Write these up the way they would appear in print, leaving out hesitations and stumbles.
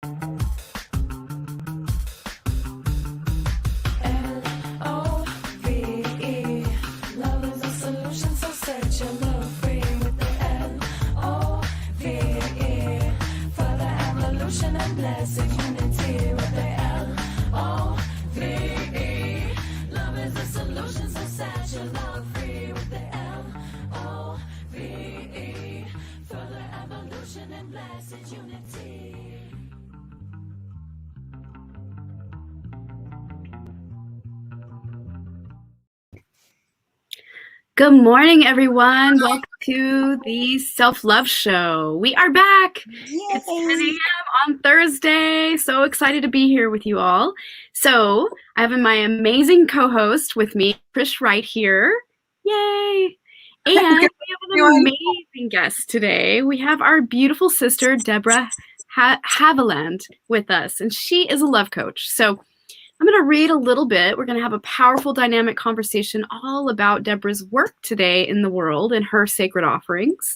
L-O-V-E. Love is a solution, so set your love free with the L-O-V-E. For the evolution and blessed unity with the L-O-V-E. Love is a solution, so set your love free with the L-O-V-E. For the evolution and blessed unity. Good morning, everyone. Welcome to the Self-Love Show. We are back. It's 10 a.m. on Thursday. So excited to be here with you all. So I have my amazing co-host with me, Trish, right here. Yay. And we have an amazing guest today. We have our beautiful sister, Deborah Haviland, with us, and she is a love coach. So I'm going to read a little bit. We're going to have a powerful, dynamic conversation all about Deborah's work today in the world and her sacred offerings.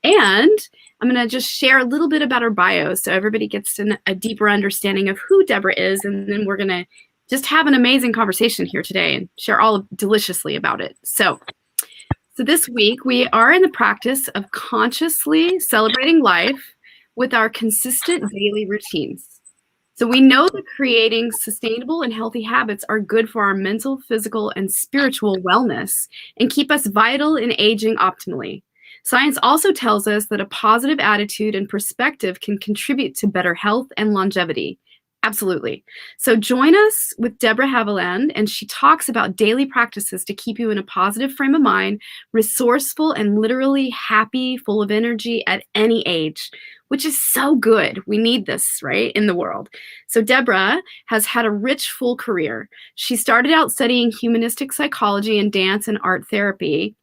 And I'm going to just share a little bit about her bio so everybody gets a deeper understanding of who Deborah is. And then we're going to just have an amazing conversation here today and share all deliciously about it. So this week, we are in the practice of consciously celebrating life with our consistent daily routines. So we know that creating sustainable and healthy habits are good for our mental, physical, and spiritual wellness and keep us vital in aging optimally. Science also tells us that a positive attitude and perspective can contribute to better health and longevity. Absolutely. So join us with Debra Haviland, and she talks about daily practices to keep you in a positive frame of mind, resourceful, and literally happy, full of energy at any age, which is so good. We need this, right, in the world. So Debra has had a rich, full career. She started out studying humanistic psychology and dance and art therapy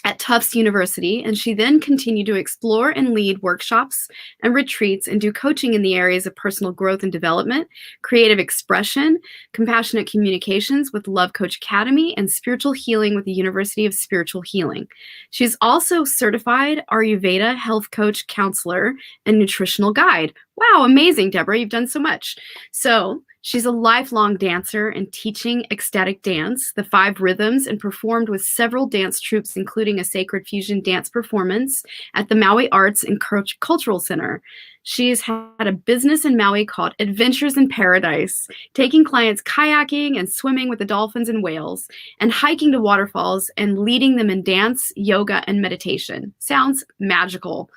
at Tufts University, and she then continued to explore and lead workshops and retreats and do coaching in the areas of personal growth and development, creative expression, compassionate communications with Love Coach Academy, and spiritual healing with the University of Spiritual Healing. She's also certified Ayurveda health coach, counselor, and nutritional guide. Wow, amazing, Deborah. You've done so much. So she's a lifelong dancer and teaching ecstatic dance, the 5 rhythms, and performed with several dance troupes, including a sacred fusion dance performance at the Maui Arts and Cultural Center. She's had a business in Maui called Adventures in Paradise, taking clients kayaking and swimming with the dolphins and whales, and hiking to waterfalls and leading them in dance, yoga, and meditation. Sounds magical.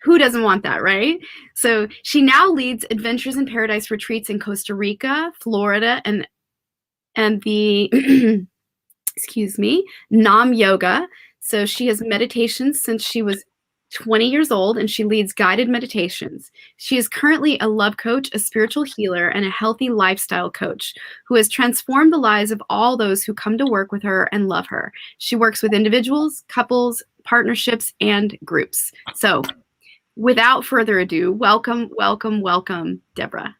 Who doesn't want that, right? So she now leads Adventures in Paradise retreats in Costa Rica, Florida, and the, excuse me, Nam Yoga. So she has meditations since she was 20 years old, and she leads guided meditations. She is currently a love coach, a spiritual healer, and a healthy lifestyle coach who has transformed the lives of all those who come to work with her and love her. She works with individuals, couples, partnerships, and groups. So without further ado, welcome, welcome, welcome, Deborah.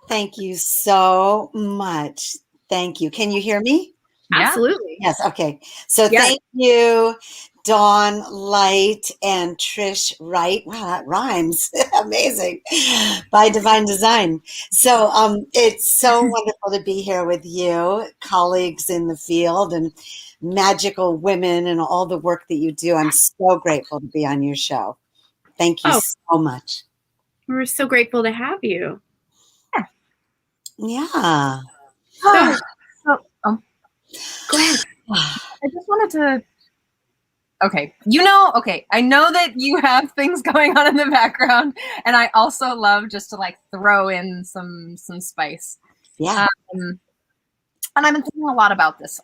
Thank you so much. Thank you. Can you hear me? Absolutely. Yes. Okay. So Thank you, Dawn Light and Trish Wright. Wow, that rhymes. Amazing. By Divine Design. So it's so wonderful to be here with you, colleagues in the field and magical women and all the work that you do. I'm so grateful to be on your show. Thank you so much. We're so grateful to have you. Yeah. Go ahead. I just wanted to, I know that you have things going on in the background, and I also love just to like throw in some spice. Yeah. And I've been thinking a lot about this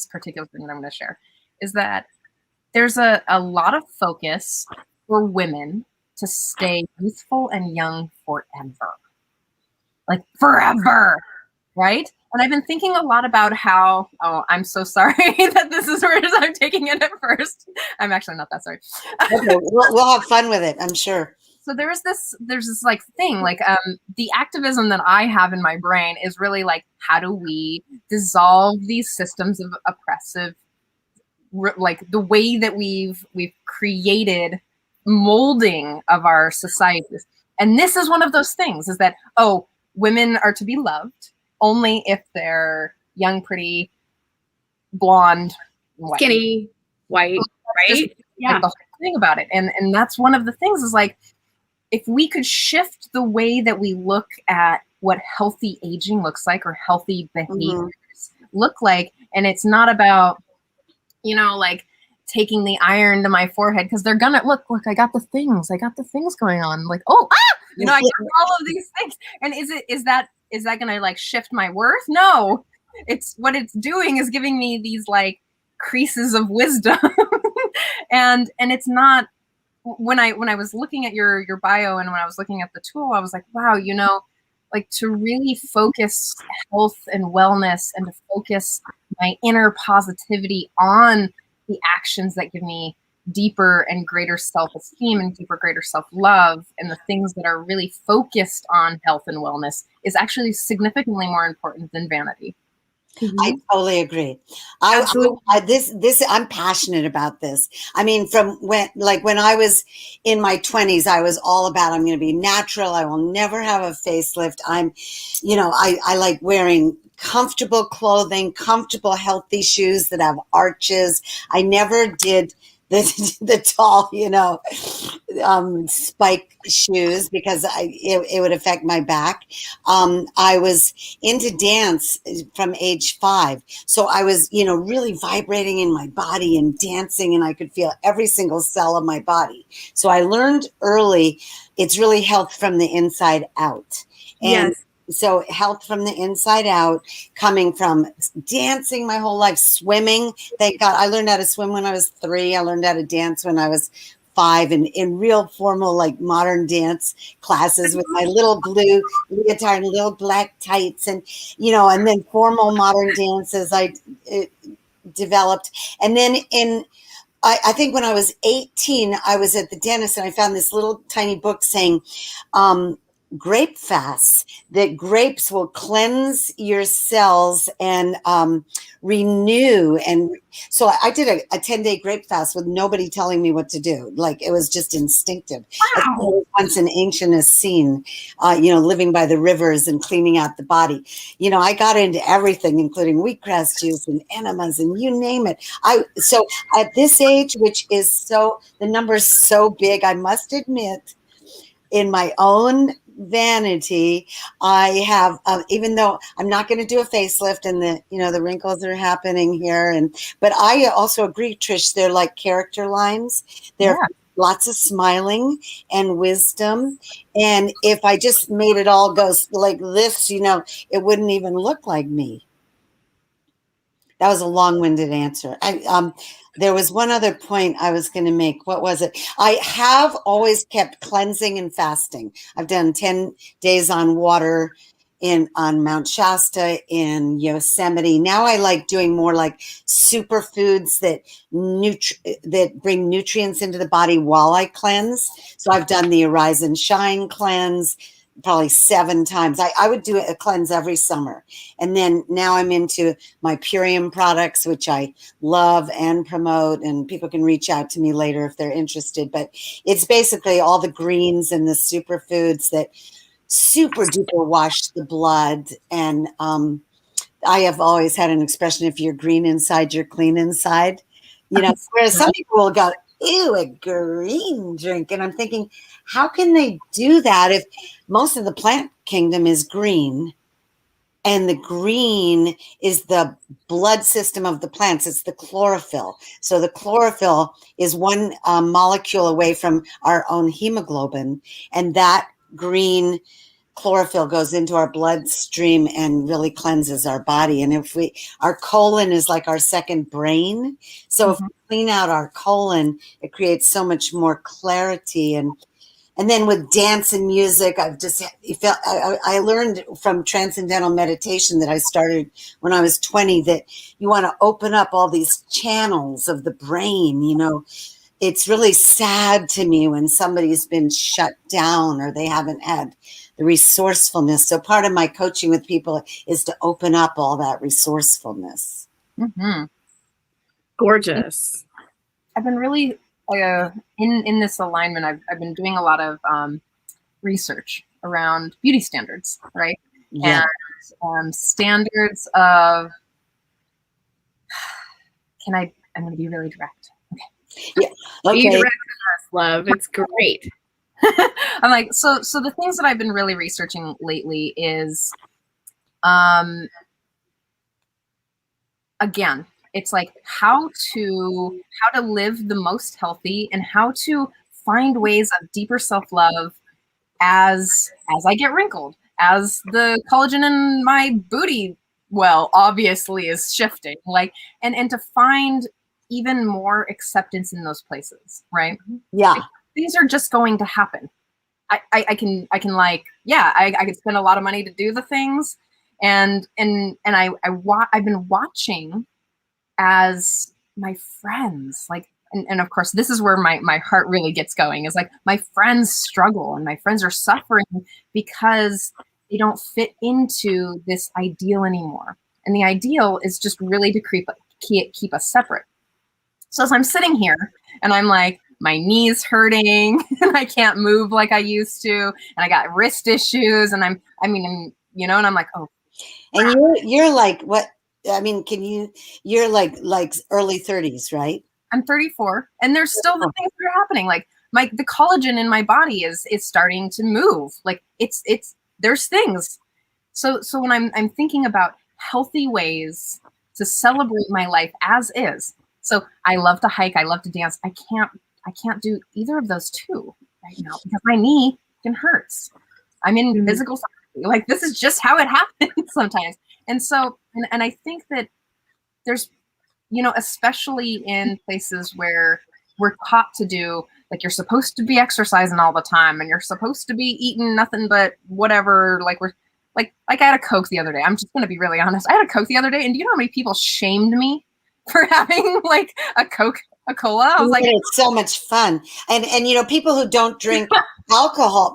particular thing that I'm going to share, is that there's a lot of focus for women to stay youthful and young forever. Like forever, right? And I've been thinking a lot about how, I'm so sorry that this is where I'm taking it at first. I'm actually not that sorry. Okay, we'll have fun with it, I'm sure. So there's this like thing, like the activism that I have in my brain is really like, how do we dissolve these systems of oppressive, like the way that we've created molding of our societies. And this is one of those things, is that, oh, women are to be loved only if they're young, pretty, blonde, white. Skinny, white, Just, right? like, the whole thing about it. And that's one of the things, is like, if we could shift the way that we look at what healthy aging looks like, or healthy behaviors look like, and it's not about, you know, like taking the iron to my forehead, because they're gonna look, I got the things going on, like, oh, you know, I got all of these things. And is that gonna like shift my worth? No, it's what it's doing is giving me these like creases of wisdom. and it's not, when I was looking at your bio, and when I was looking at the tool, I was like, wow, you know, like, to really focus health and wellness, and to focus my inner positivity on the actions that give me deeper and greater self-esteem, and deeper, greater self-love, and the things that are really focused on health and wellness, is actually significantly more important than vanity. I totally agree. I'm passionate about this. I mean, from when I was in my 20s, I was all about, I'm going to be natural. I will never have a facelift. I like wearing comfortable clothing, comfortable, healthy shoes that have arches. I never did the tall, spike shoes, because it would affect my back. I was into dance from age 5. So I was, really vibrating in my body and dancing, and I could feel every single cell of my body. So I learned early, it's really health from the inside out. And Yes. so health from the inside out, coming from dancing my whole life, swimming. Thank God I learned how to swim when I was 3. I learned how to dance when I was 5, and in real formal, like modern dance classes with my little blue leotard and little black tights, and then formal modern dances I developed. And then I think when I was 18, I was at the dentist, and I found this little tiny book saying, grape fasts, that grapes will cleanse your cells and renew. And so I did a 10-day grape fast with nobody telling me what to do. Like, it was just instinctive. Wow. Once an ancient as seen, living by the rivers and cleaning out the body. I got into everything, including wheatgrass juice and enemas and you name it. So at this age, which is the number is so big, I must admit, in my own vanity, I have, even though I'm not going to do a facelift, and the wrinkles are happening here, but I also agree, Trish, they're like character lines. They're lots of smiling and wisdom. And if I just made it all go like this, it wouldn't even look like me. That was a long-winded answer. There was one other point I was going to make. What was it? I have always kept cleansing and fasting. I've done 10 days on water on Mount Shasta, in Yosemite. Now I like doing more like superfoods that bring nutrients into the body while I cleanse. So I've done the Arise and Shine cleanse probably 7 times. I would do a cleanse every summer. And then now I'm into my Purium products, which I love and promote, and people can reach out to me later if they're interested. But it's basically all the greens and the superfoods that super duper wash the blood. And I have always had an expression, if you're green inside, you're clean inside. Whereas some people will go, ew, a green drink. And I'm thinking, how can they do that if most of the plant kingdom is green? And the green is the blood system of the plants. It's the chlorophyll. So the chlorophyll is one molecule away from our own hemoglobin. And that green chlorophyll goes into our bloodstream and really cleanses our body. And our colon is like our second brain. So if we clean out our colon, it creates so much more clarity. And then with dance and music, I learned from transcendental meditation that I started when I was 20, that you want to open up all these channels of the brain. It's really sad to me when somebody's been shut down, or they haven't had the resourcefulness. So part of my coaching with people is to open up all that resourcefulness. Mm-hmm. Gorgeous. I've been really in this alignment, I've been doing a lot of research around beauty standards, right? Yeah. And standards of, I'm going to be really direct. Yeah. Be Okay. direct with us, love. It's great. I'm like, so the things that I've been really researching lately is, again, it's like how to live the most healthy and how to find ways of deeper self-love as I get wrinkled, as the collagen in my booty, well, obviously is shifting, like, and to find even more acceptance in those places, right? Yeah. These are just going to happen. I can like, yeah, I can spend a lot of money to do the things, and I've been watching as my friends, like, and of course, this is where my heart really gets going, is like my friends struggle and my friends are suffering because they don't fit into this ideal anymore. And the ideal is just really to keep us separate. So as I'm sitting here and I'm like, my knee's hurting and I can't move like I used to, and I got wrist issues, and I'm and I'm like, oh. And you're like, what? I mean, you're like early 30s, right? I'm 34, and there's still the things that are happening. Like the collagen in my body is starting to move. Like there's things. So when I'm thinking about healthy ways to celebrate my life as is. So I love to hike, I love to dance. I can't do either of those two right now because my knee hurts. I'm in physical therapy. Like, this is just how it happens sometimes. And so, and I think that there's, especially in places where we're taught to do, like, you're supposed to be exercising all the time and you're supposed to be eating nothing but whatever. Like, I had a Coke the other day. I'm just going to be really honest. I had a Coke the other day, and do you know how many people shamed me for having like a Coca-Cola? I was like, it's so much fun. And people who don't drink alcohol,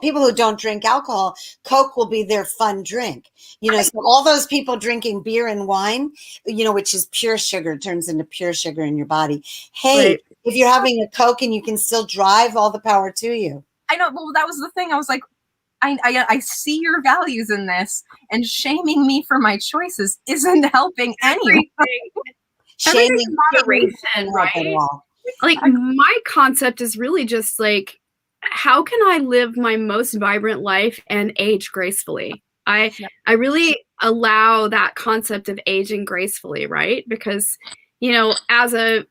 Coke will be their fun drink. So all those people drinking beer and wine, which is pure sugar, turns into pure sugar in your body. Hey, Right. If you're having a Coke and you can still drive, all the power to you. I know. Well, that was the thing. I was like, I see your values in this, and shaming me for my choices isn't helping anyone. Everything in moderation, right? Like, my concept is really just like, how can I live my most vibrant life and age gracefully? I really allow that concept of aging gracefully, right? Because, as a,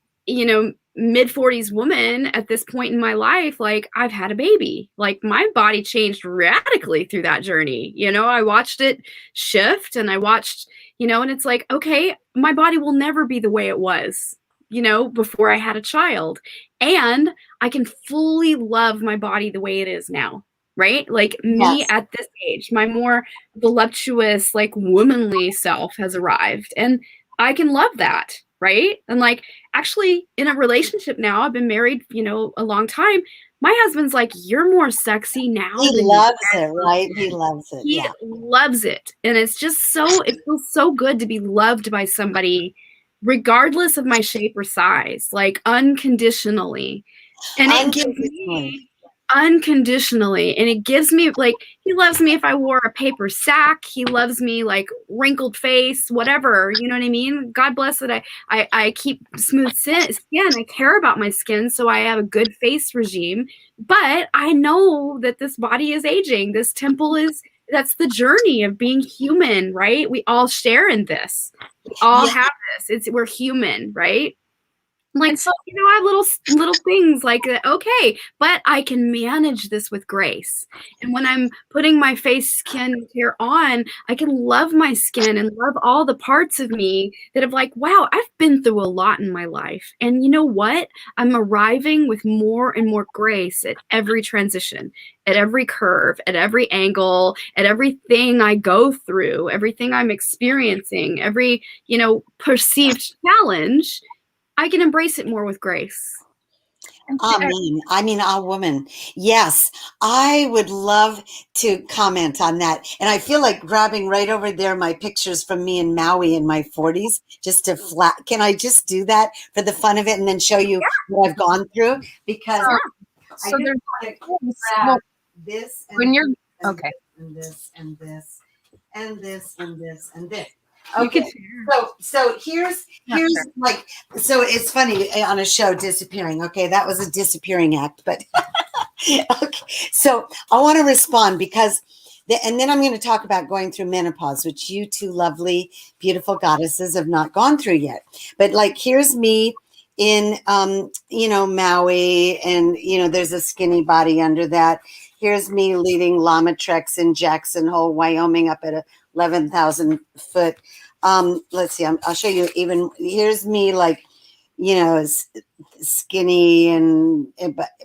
mid-40s woman at this point in my life, like, I've had a baby. Like, my body changed radically through that journey. I watched it shift, and I watched, and it's like, okay, my body will never be the way it was, before I had a child. And I can fully love my body the way it is now, right? Like, me at this age, my more voluptuous, like, womanly self has arrived, and I can love that, right? And like, actually, in a relationship now, I've been married, a long time. My husband's like, you're more sexy now. He loves it, right? He loves it. He loves it. And it's just it feels so good to be loved by somebody, regardless of my shape or size, like, unconditionally. And it gives me unconditionally. And it gives me, like, he loves me if I wore a paper sack. He loves me like wrinkled face, whatever. You know what I mean? God bless it. I keep smooth skin. I care about my skin, so I have a good face regime. But I know that this body is aging. This temple that's the journey of being human, right? We all share in this. We all have this. We're human, right? Like, so, I have little things like that. Okay, but I can manage this with grace. And when I'm putting my face skin care on, I can love my skin and love all the parts of me that have, like, wow, I've been through a lot in my life. And you know what? I'm arriving with more and more grace at every transition, at every curve, at every angle, at everything I go through, everything I'm experiencing, every, perceived challenge. I can embrace it more with grace. Amen. I mean, a woman. Yes, I would love to comment on that. And I feel like grabbing right over there my pictures from me in Maui in my 40s, just to flat. Can I just do that for the fun of it and then show you what I've gone through? Because I So just there's want to well, grab this and when you're this and okay. this and this and this and this and this. You Okay. could So here's Sure. like, so it's funny on a show disappearing. Okay, that was a disappearing act, but okay. So I want to respond because and then I'm going to talk about going through menopause, which you two lovely, beautiful goddesses have not gone through yet. But like, here's me in, Maui, and, there's a skinny body under that. Here's me leading llama treks in Jackson Hole, Wyoming, up at 11,000 foot. Let's see, I'll show you even, here's me like, skinny and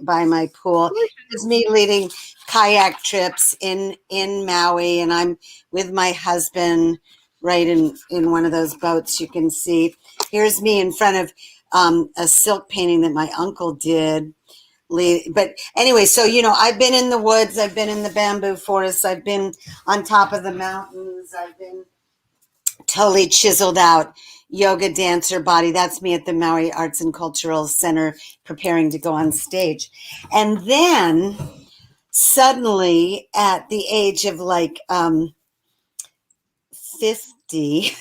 by my pool. Here's me leading kayak trips in Maui, and I'm with my husband right in one of those boats you can see. Here's me in front of a silk painting that my uncle did. But anyway, so, I've been in the woods, I've been in the bamboo forests, I've been on top of the mountains, I've been totally chiseled out yoga dancer body. That's me at the Maui Arts and Cultural Center preparing to go on stage. And then suddenly at the age of like 50,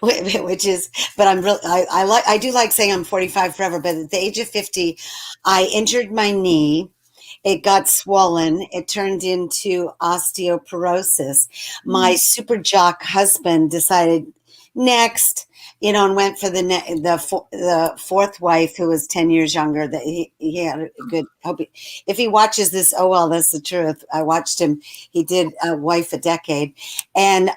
which is, but I'm really, I do like saying I'm 45 forever, but at the age of 50, I injured my knee. It got swollen. It turned into osteoporosis. My super jock husband decided next, and went for the fourth wife, who was 10 years younger. That he had a good, if he watches this, oh, well, that's the truth. I watched him. He did a wife a decade. And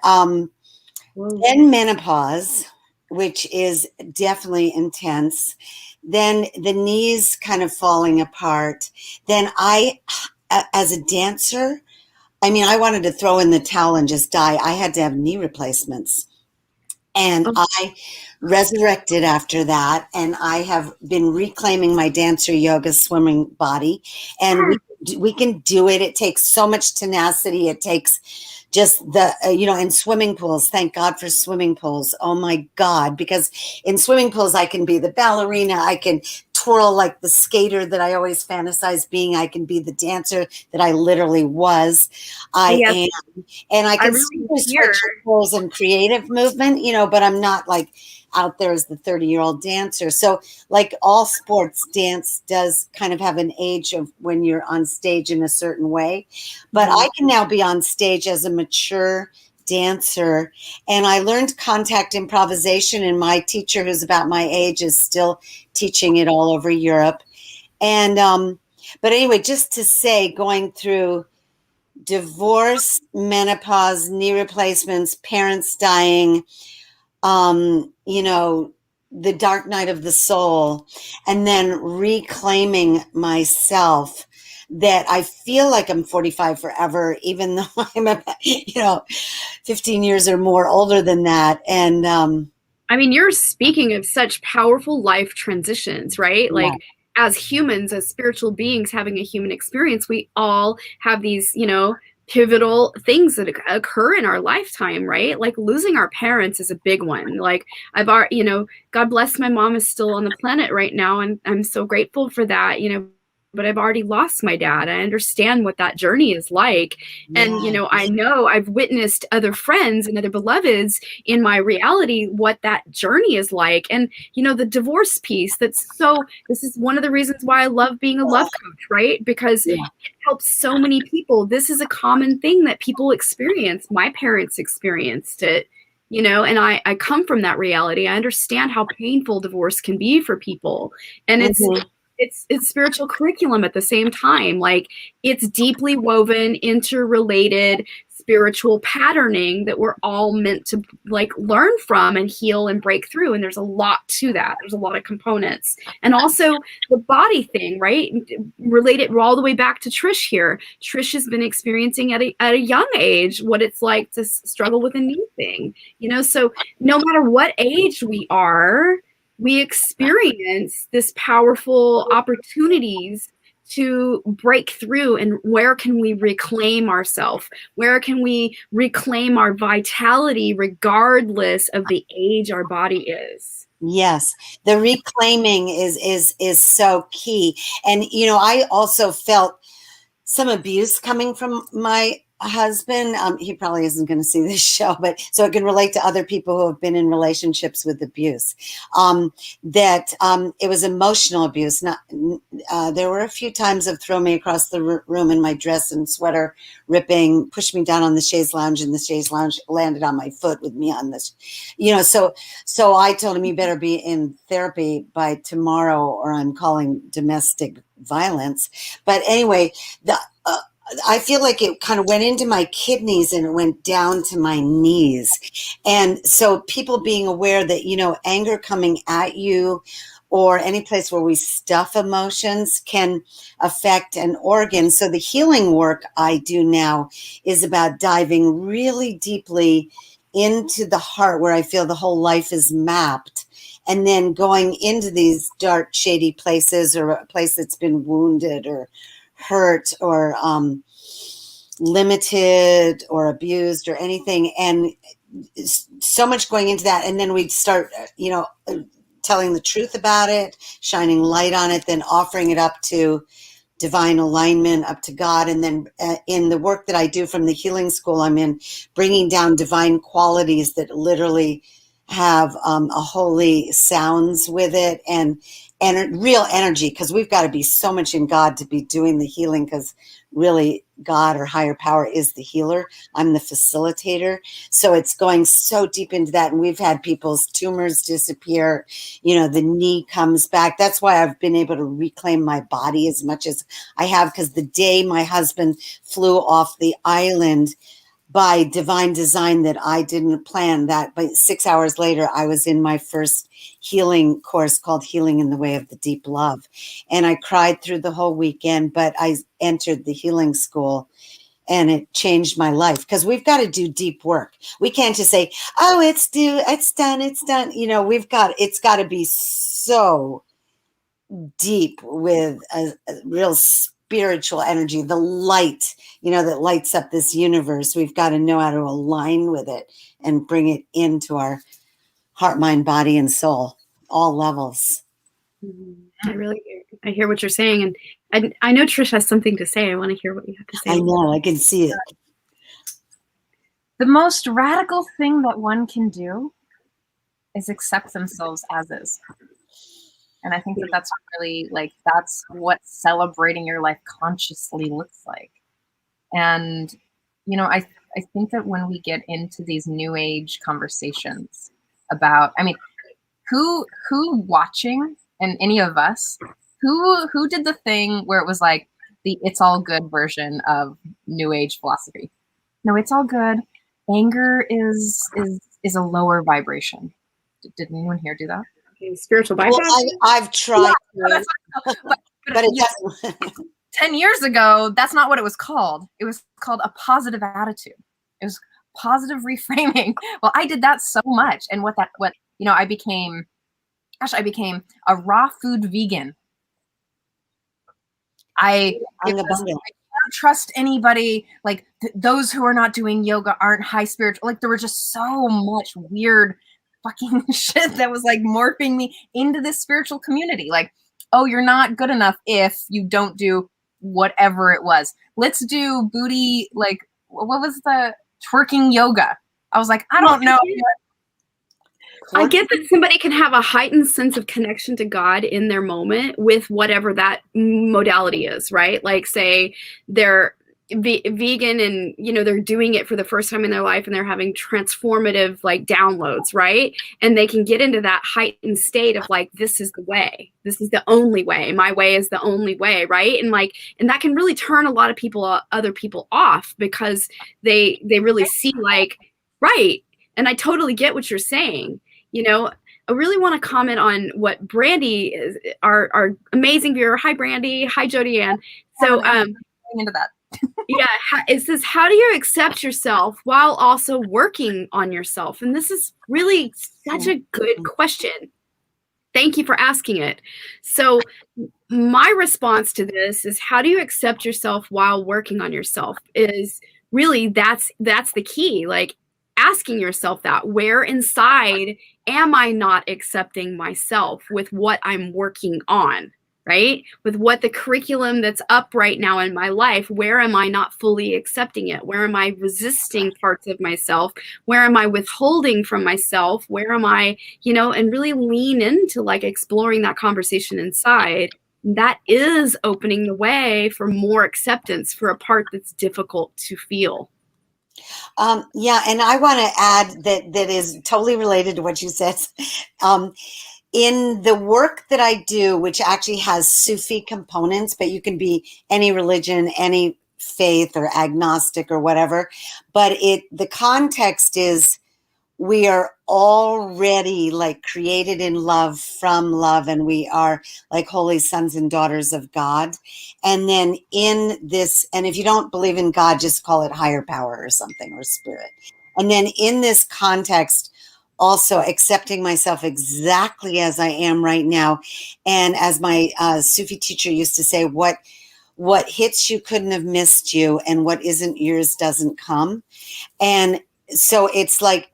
then menopause, which is definitely intense. Then the knees kind of falling apart. Then I, as a dancer, I mean, I wanted to throw in the towel and just die. I had to have knee replacements. And I resurrected after that. And I have been reclaiming my dancer yoga swimming body. And we can do it. It takes so much tenacity. It takes just the, in swimming pools. Thank God for swimming pools. Oh my God. Because in swimming pools, I can be the ballerina. I can twirl like the skater that I always fantasize being. I can be the dancer that I literally was. I am. And I can see switch and creative movement, but I'm not like out there as the 30-year-old dancer. So like all sports, dance does kind of have an age of when you're on stage in a certain way. But I can now be on stage as a mature dancer. And I learned contact improvisation, and my teacher, who's about my age, is still teaching it all over Europe. And but anyway, just to say, going through divorce, menopause, knee replacements, parents dying, the dark night of the soul, and then reclaiming myself, that I feel like I'm 45 forever, even though I'm about, 15 years or more older than that. And I mean, you're speaking of such powerful life transitions, right? Like, as humans, as spiritual beings having a human experience, we all have these, pivotal things that occur in our lifetime, right? Like losing our parents is a big one. Like I've already, God bless my mom is still on the planet right now, and I'm so grateful for that, but I've already lost my dad. I understand what that journey is like. And, I know I've witnessed other friends and other beloveds in my reality, what that journey is like. And, the divorce piece, this is one of the reasons why I love being a love coach, right? Because it helps so many people. This is a common thing that people experience. My parents experienced it. And I come from that reality. I understand how painful divorce can be for people. And it's spiritual curriculum at the same time. Like it's deeply woven, interrelated spiritual patterning that we're all meant to like learn from and heal and break through. And there's a lot to that. There's a lot of components. And also the body thing, right? Related all the way back to Trish here. Trish has been experiencing at a young age what it's like to struggle with a knee thing, so no matter what age we are, we experience this powerful opportunities to break through, and where can we reclaim ourselves? Where can we reclaim our vitality regardless of the age our body is? Yes, the reclaiming is so key. And I also felt some abuse coming from my husband. He probably isn't going to see this show, but so it can relate to other people who have been in relationships with abuse. That it was emotional abuse. Not there were a few times of throw me across the room in my dress and sweater, ripping, pushed me down on the chaise lounge, and the chaise lounge landed on my foot with me on this. So I told him, you better be in therapy by tomorrow, or I'm calling domestic violence. But anyway, I feel like it kind of went into my kidneys and it went down to my knees. And so people being aware that, anger coming at you or any place where we stuff emotions can affect an organ. So the healing work I do now is about diving really deeply into the heart, where I feel the whole life is mapped, and then going into these dark, shady places, or a place that's been wounded or hurt or limited or abused or anything. And so much going into that. And then we'd start, telling the truth about it, shining light on it, then offering it up to divine alignment, up to God. And then in the work that I do from the healing school I'm in, bringing down divine qualities that literally have a holy sounds with it, and real energy, because we've got to be so much in God to be doing the healing, because really God or higher power is the healer. I'm the facilitator. So it's going so deep into that. And we've had people's tumors disappear. The knee comes back. That's why I've been able to reclaim my body as much as I have, because the day my husband flew off the island, by divine design that I didn't plan, that but 6 hours later, I was in my first healing course called Healing in the Way of the Deep Love. And I cried through the whole weekend, but I entered the healing school and it changed my life, because we've got to do deep work. We can't just say, oh, it's done. It's got to be so deep with a real spiritual energy, the light, that lights up this universe. We've got to know how to align with it and bring it into our heart, mind, body, and soul, all levels. I hear what you're saying. And I know Trish has something to say. I want to hear what you have to say. I know, I can see it. The most radical thing that one can do is accept themselves as is. And I think that's really, that's what celebrating your life consciously looks like. And, I think that when we get into these new age conversations about, who watching, and any of us, who did the thing where it was like the it's all good version of new age philosophy? No, it's all good. Anger is a lower vibration. Did anyone here do that? Spiritual bypass? Well, I've tried to, but it doesn't. 10 years ago, that's not what it was called. It was called a positive attitude. It was positive reframing. Well, I did that so much. And I became a raw food vegan. I don't trust anybody. Those who are not doing yoga aren't high spiritual. There was just so much weird fucking shit that was morphing me into this spiritual community. Oh, you're not good enough if you don't do whatever it was. Let's do booty, what was the twerking yoga? I was like, I don't know. I get that somebody can have a heightened sense of connection to God in their moment with whatever that modality is, right? Say they're vegan and, they're doing it for the first time in their life and they're having transformative downloads, right? And they can get into that heightened state of this is the way. This is the only way. My way is the only way, right? And and that can really turn a lot of other people off, because they really see right. And I totally get what you're saying. I really want to comment on what Brandy is, our amazing viewer. Hi, Brandy. Hi, Jody Ann. So, into that. Yeah, it says, how do you accept yourself while also working on yourself? And this is really such a good question. Thank you for asking it. So my response to this is, how do you accept yourself while working on yourself? Is really that's the key. Like, asking yourself that, where inside am I not accepting myself with what I'm working on, right? With what the curriculum that's up right now in my life, where am I not fully accepting it? Where am I resisting parts of myself? Where am I withholding from myself? Where am I, and really lean into like exploring that conversation inside. That is opening the way for more acceptance for a part that's difficult to feel. Yeah, and I want to add that is totally related to what you said. In the work that I do, which actually has Sufi components, but you can be any religion, any faith, or agnostic or whatever, but the context is, we are already like created in love from love, and we are like holy sons and daughters of God. And then in this, and if you don't believe in God, just call it higher power or something, or spirit. And then in this context, also accepting myself exactly as I am right now. And as my Sufi teacher used to say, what hits you couldn't have missed you, and what isn't yours doesn't come. And so it's like,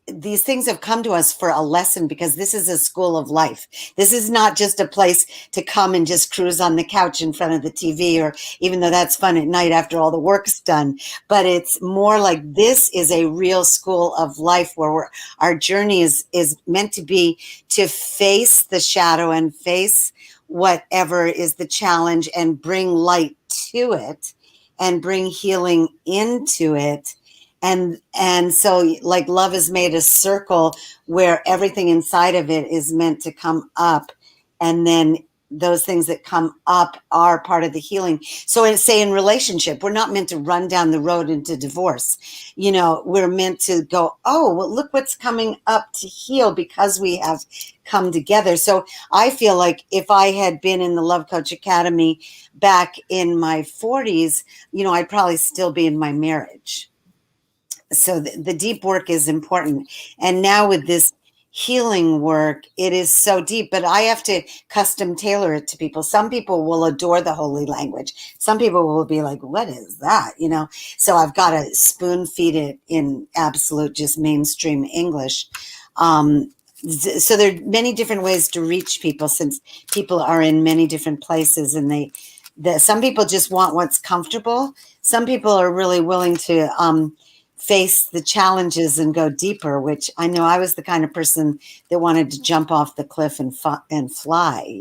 these things have come to us for a lesson, because this is a school of life. This is not just a place to come and just cruise on the couch in front of the TV, or even though that's fun at night after all the work's done. But it's more like, this is a real school of life, where our journey is meant to be to face the shadow and face whatever is the challenge, and bring light to it, and bring healing into it. And so, like, love is made a circle where everything inside of it is meant to come up, and then those things that come up are part of the healing. So say in relationship, we're not meant to run down the road into divorce. We're meant to go, oh, well, look what's coming up to heal, because we have come together. So I feel like if I had been in the Love Coach Academy back in my 40s, I'd probably still be in my marriage. So the deep work is important. And now with this healing work, it is so deep, but I have to custom tailor it to people. Some people will adore the holy language. Some people will be like, what is that? So I've got to spoon feed it in absolute, just mainstream English. So there are many different ways to reach people, since people are in many different places, and some people just want what's comfortable. Some people are really willing to, face the challenges and go deeper, which I know I was the kind of person that wanted to jump off the cliff and fly.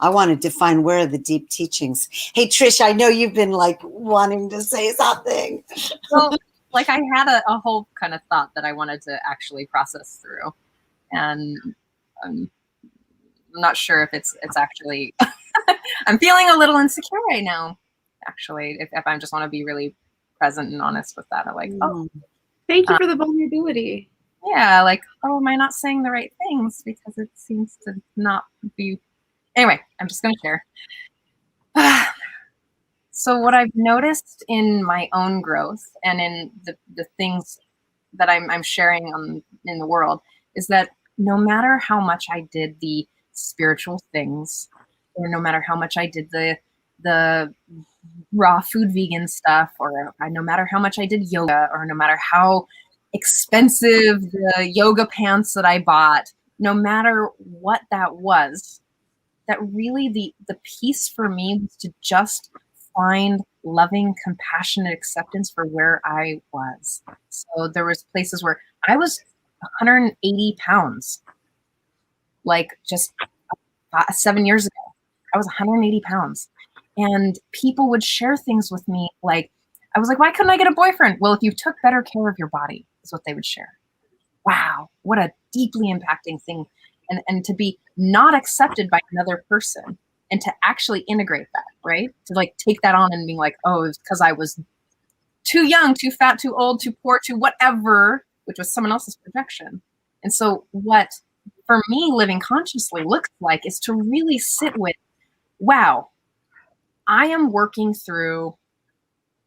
I wanted to find, where are the deep teachings. Hey, Trish, I know you've been like wanting to say something. Well, like, I had a whole kind of thought that I wanted to actually process through, and I'm not sure if it's actually, I'm feeling a little insecure right now, actually, if I just want to be really present and honest with that. I'm like, oh, thank you for the vulnerability. Yeah, like, oh, am I not saying the right things, because it seems to not be. Anyway, I'm just going to share. So what I've noticed in my own growth, and in the things that I'm sharing in the world, is that no matter how much I did the spiritual things, or no matter how much I did the raw food vegan stuff, or no matter how much I did yoga, or no matter how expensive the yoga pants that I bought, no matter what that was, that really the piece for me was to just find loving, compassionate acceptance for where I was. So there was places where I was 180 pounds, like just 7 years ago. I was 180 pounds. And people would share things with me, like, I was like, why couldn't I get a boyfriend? Well, if you took better care of your body, is what they would share. Wow, what a deeply impacting thing. And to be not accepted by another person, and to actually integrate that, right? To like take that on and being like, oh, it's because I was too young, too fat, too old, too poor, too whatever, which was someone else's projection. And so what, for me, living consciously looks like is to really sit with, wow, I am working through,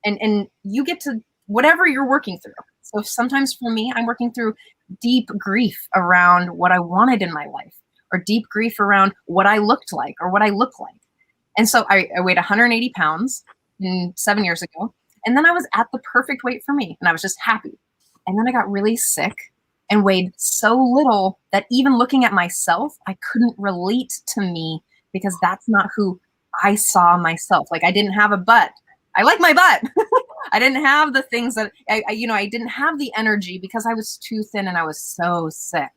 and you get to whatever you're working through. So sometimes for me, I'm working through deep grief around what I wanted in my life, or deep grief around what I looked like or what I look like. And so I weighed 180 pounds 7 years ago. And then I was at the perfect weight for me and I was just happy. And then I got really sick and weighed so little that even looking at myself, I couldn't relate to me because that's not who I saw myself. Like I didn't have a butt. I like my butt. I didn't have the things that I didn't have the energy because I was too thin and I was so sick.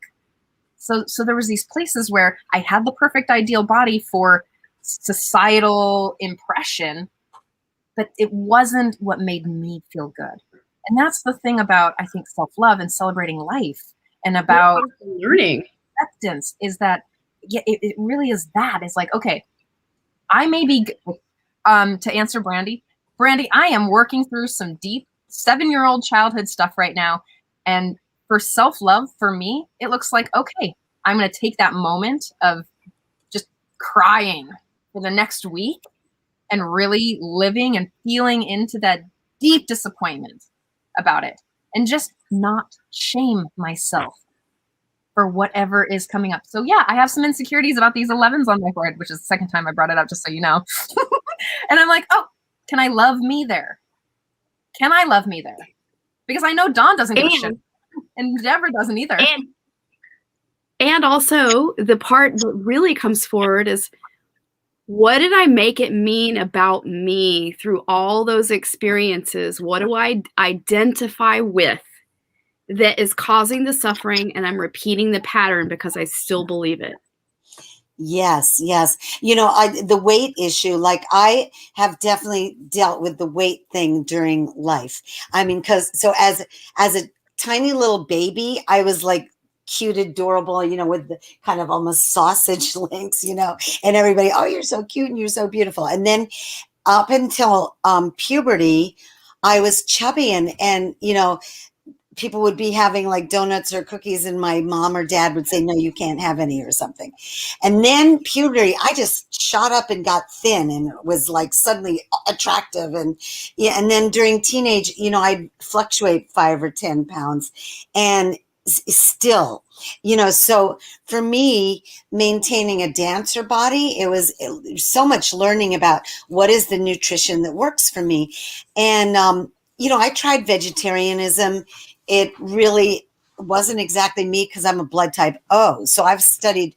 So there was these places where I had the perfect ideal body for societal impression, but it wasn't what made me feel good. And that's the thing about, I think, self-love and celebrating life and about learning acceptance is that, yeah, it really is that. It's like, okay, I may be, to answer Brandy, I am working through some deep 7-year-old childhood stuff right now. And for self-love, for me, it looks like, okay, I'm going to take that moment of just crying for the next week and really living and feeling into that deep disappointment about it and just not shame myself for whatever is coming up. So yeah, I have some insecurities about these 11s on my forehead, which is the second time I brought it up, just so you know. And I'm like, oh, can I love me there? Can I love me there? Because I know Dawn doesn't give a shit. And Deborah doesn't either. And also the part that really comes forward is, what did I make it mean about me through all those experiences? What do I identify with that is causing the suffering, and I'm repeating the pattern because I still believe it? Yes, yes. The weight issue, like I have definitely dealt with the weight thing during life. I mean, so as a tiny little baby, I was like cute, adorable, with the kind of almost sausage links, and everybody, oh, you're so cute and you're so beautiful. And then up until puberty, I was chubby and people would be having like donuts or cookies and my mom or dad would say, no, you can't have any or something. And then puberty, I just shot up and got thin and was like suddenly attractive. And then during teenage, I'd fluctuate 5 or 10 pounds and still, so for me, maintaining a dancer body, it was so much learning about what is the nutrition that works for me. And, I tried vegetarianism. It really wasn't exactly me because I'm a blood type O. So I've studied,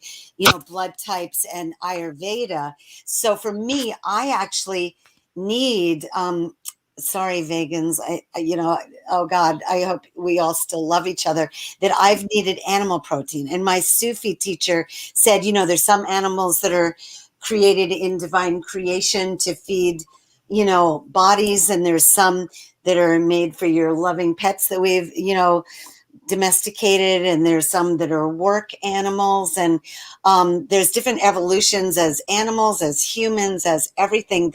blood types and Ayurveda. So for me, I actually need, sorry, vegans, oh God, I hope we all still love each other, that I've needed animal protein. And my Sufi teacher said, there's some animals that are created in divine creation to feed, bodies. And there's some that are made for your loving pets that we've, domesticated, and there's some that are work animals, and there's different evolutions as animals, as humans, as everything.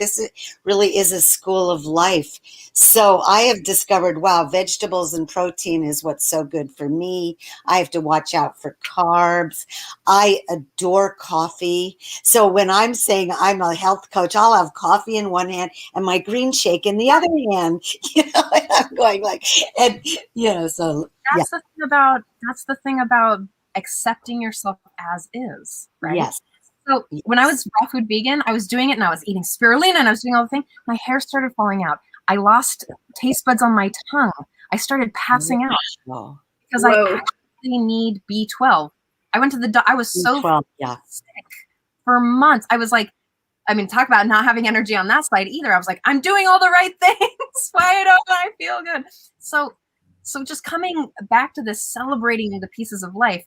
Really is a school of life. So I have discovered, wow, vegetables and protein is what's so good for me. I have to watch out for carbs. I adore coffee. So when I'm saying I'm a health coach, I'll have coffee in one hand and my green shake in the other hand, and I'm going like, and so that's the thing about accepting yourself as is, right? Yes. So when I was raw food vegan, I was doing it and I was eating spirulina and I was doing all the things. My hair started falling out. I lost taste buds on my tongue. I started passing out because I actually need B12. I went to the I was so sick for months. I was like, talk about not having energy on that side either. I was like, I'm doing all the right things. Why don't I feel good? So just coming back to this, celebrating the pieces of life,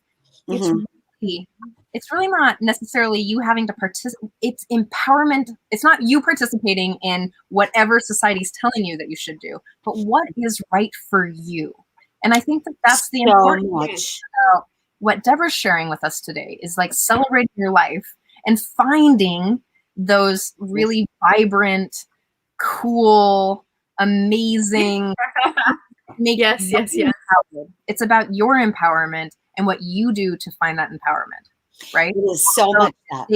it's really not necessarily you having to participate. It's empowerment. It's not you participating in whatever society's telling you that you should do, but what is right for you. And I think that that's the important thing about what Deborah's sharing with us today is like celebrating your life and finding those really vibrant, cool, amazing. Yes. It's about your empowerment and what you do to find that empowerment, right? It is so much that.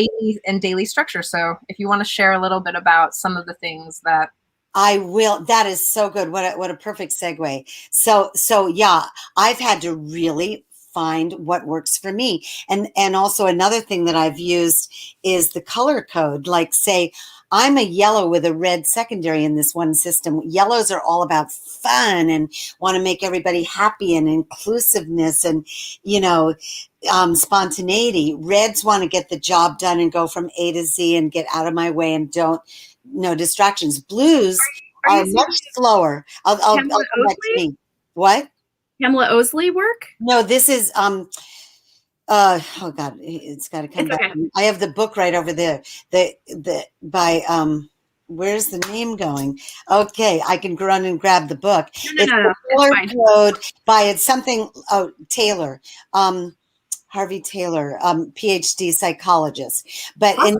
Daily structure. So if you want to share a little bit about some of the things that I will. That is so good. What a perfect segue. So yeah, I've had to really find what works for me. And also another thing that I've used is the color code. Like, say I'm a yellow with a red secondary in this one system. Yellows are all about fun and want to make everybody happy and inclusiveness and, spontaneity. Reds want to get the job done and go from A to Z and get out of my way and no distractions. Blues are much slower. I'll come back to me. What? Pamela Osley work? No, this is oh God, it's got to come back. Okay. I have the book right over there. The by where's the name going? Okay, I can run and grab the book. No. The color code by it's something. Oh, Taylor. Harvey Taylor, PhD psychologist. But, and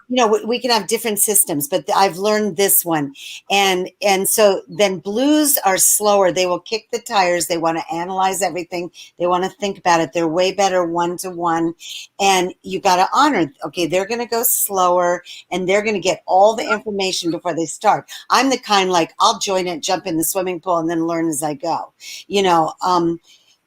we can have different systems, but I've learned this one. And so then blues are slower. They will kick the tires. They want to analyze everything. They want to think about it. They're way better one-to-one. And you got to honor, okay, they're going to go slower and they're going to get all the information before they start. I'm the kind like, I'll join it, jump in the swimming pool and then learn as I go, then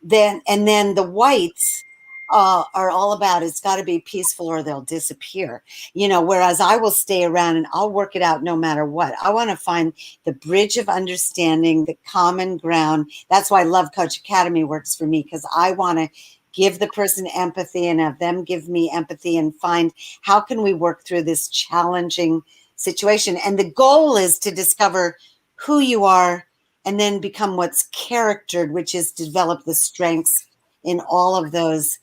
the whites, are all about it's got to be peaceful or they'll disappear, whereas I will stay around and I'll work it out no matter what. I want to find the bridge of understanding, the common ground. That's why Love Coach Academy works for me, because I want to give the person empathy and have them give me empathy and find how can we work through this challenging situation. And the goal is to discover who you are and then become what's charactered, which is develop the strengths in all of those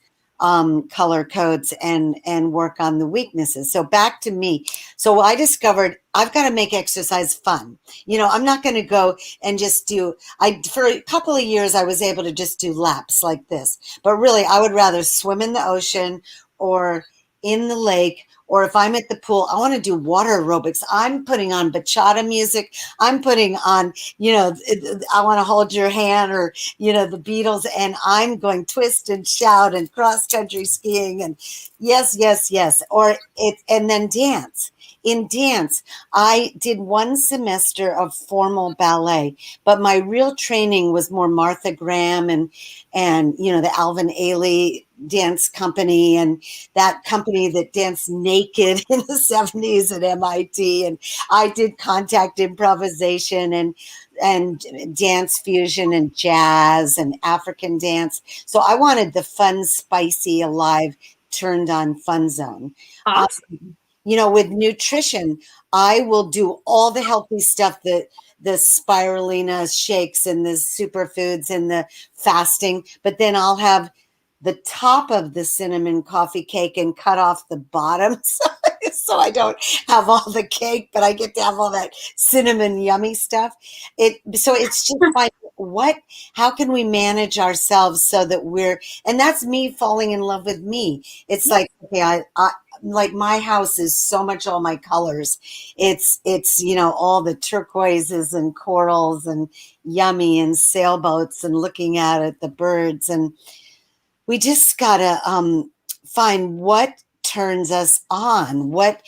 color codes and work on the weaknesses. So back to me. So I discovered I've got to make exercise fun. I'm not going to go and just for a couple of years, I was able to just do laps like this, but really I would rather swim in the ocean or in the lake, or if I'm at the pool, I want to do water aerobics. I'm putting on bachata music. I'm putting on, I want to hold your hand or, the Beatles, and I'm going twist and shout and cross country skiing and yes. And then dance. In dance, I did one semester of formal ballet, but my real training was more Martha Graham and the Alvin Ailey dance company and that company that danced naked in the 70s at MIT. And I did contact improvisation and dance fusion and jazz and African dance. So I wanted the fun, spicy, alive, turned on fun zone. Awesome. With nutrition, I will do all the healthy stuff, the spirulina shakes and the superfoods and the fasting, but then I'll have the top of the cinnamon coffee cake and cut off the bottom so I don't have all the cake, but I get to have all that cinnamon yummy stuff. So it's just like, how can we manage ourselves so that and that's me falling in love with me. It's like, okay, I like my house is so much all my colors. It's all the turquoises and corals and yummy and sailboats and looking at it, the birds. And we just gotta find what turns us on, what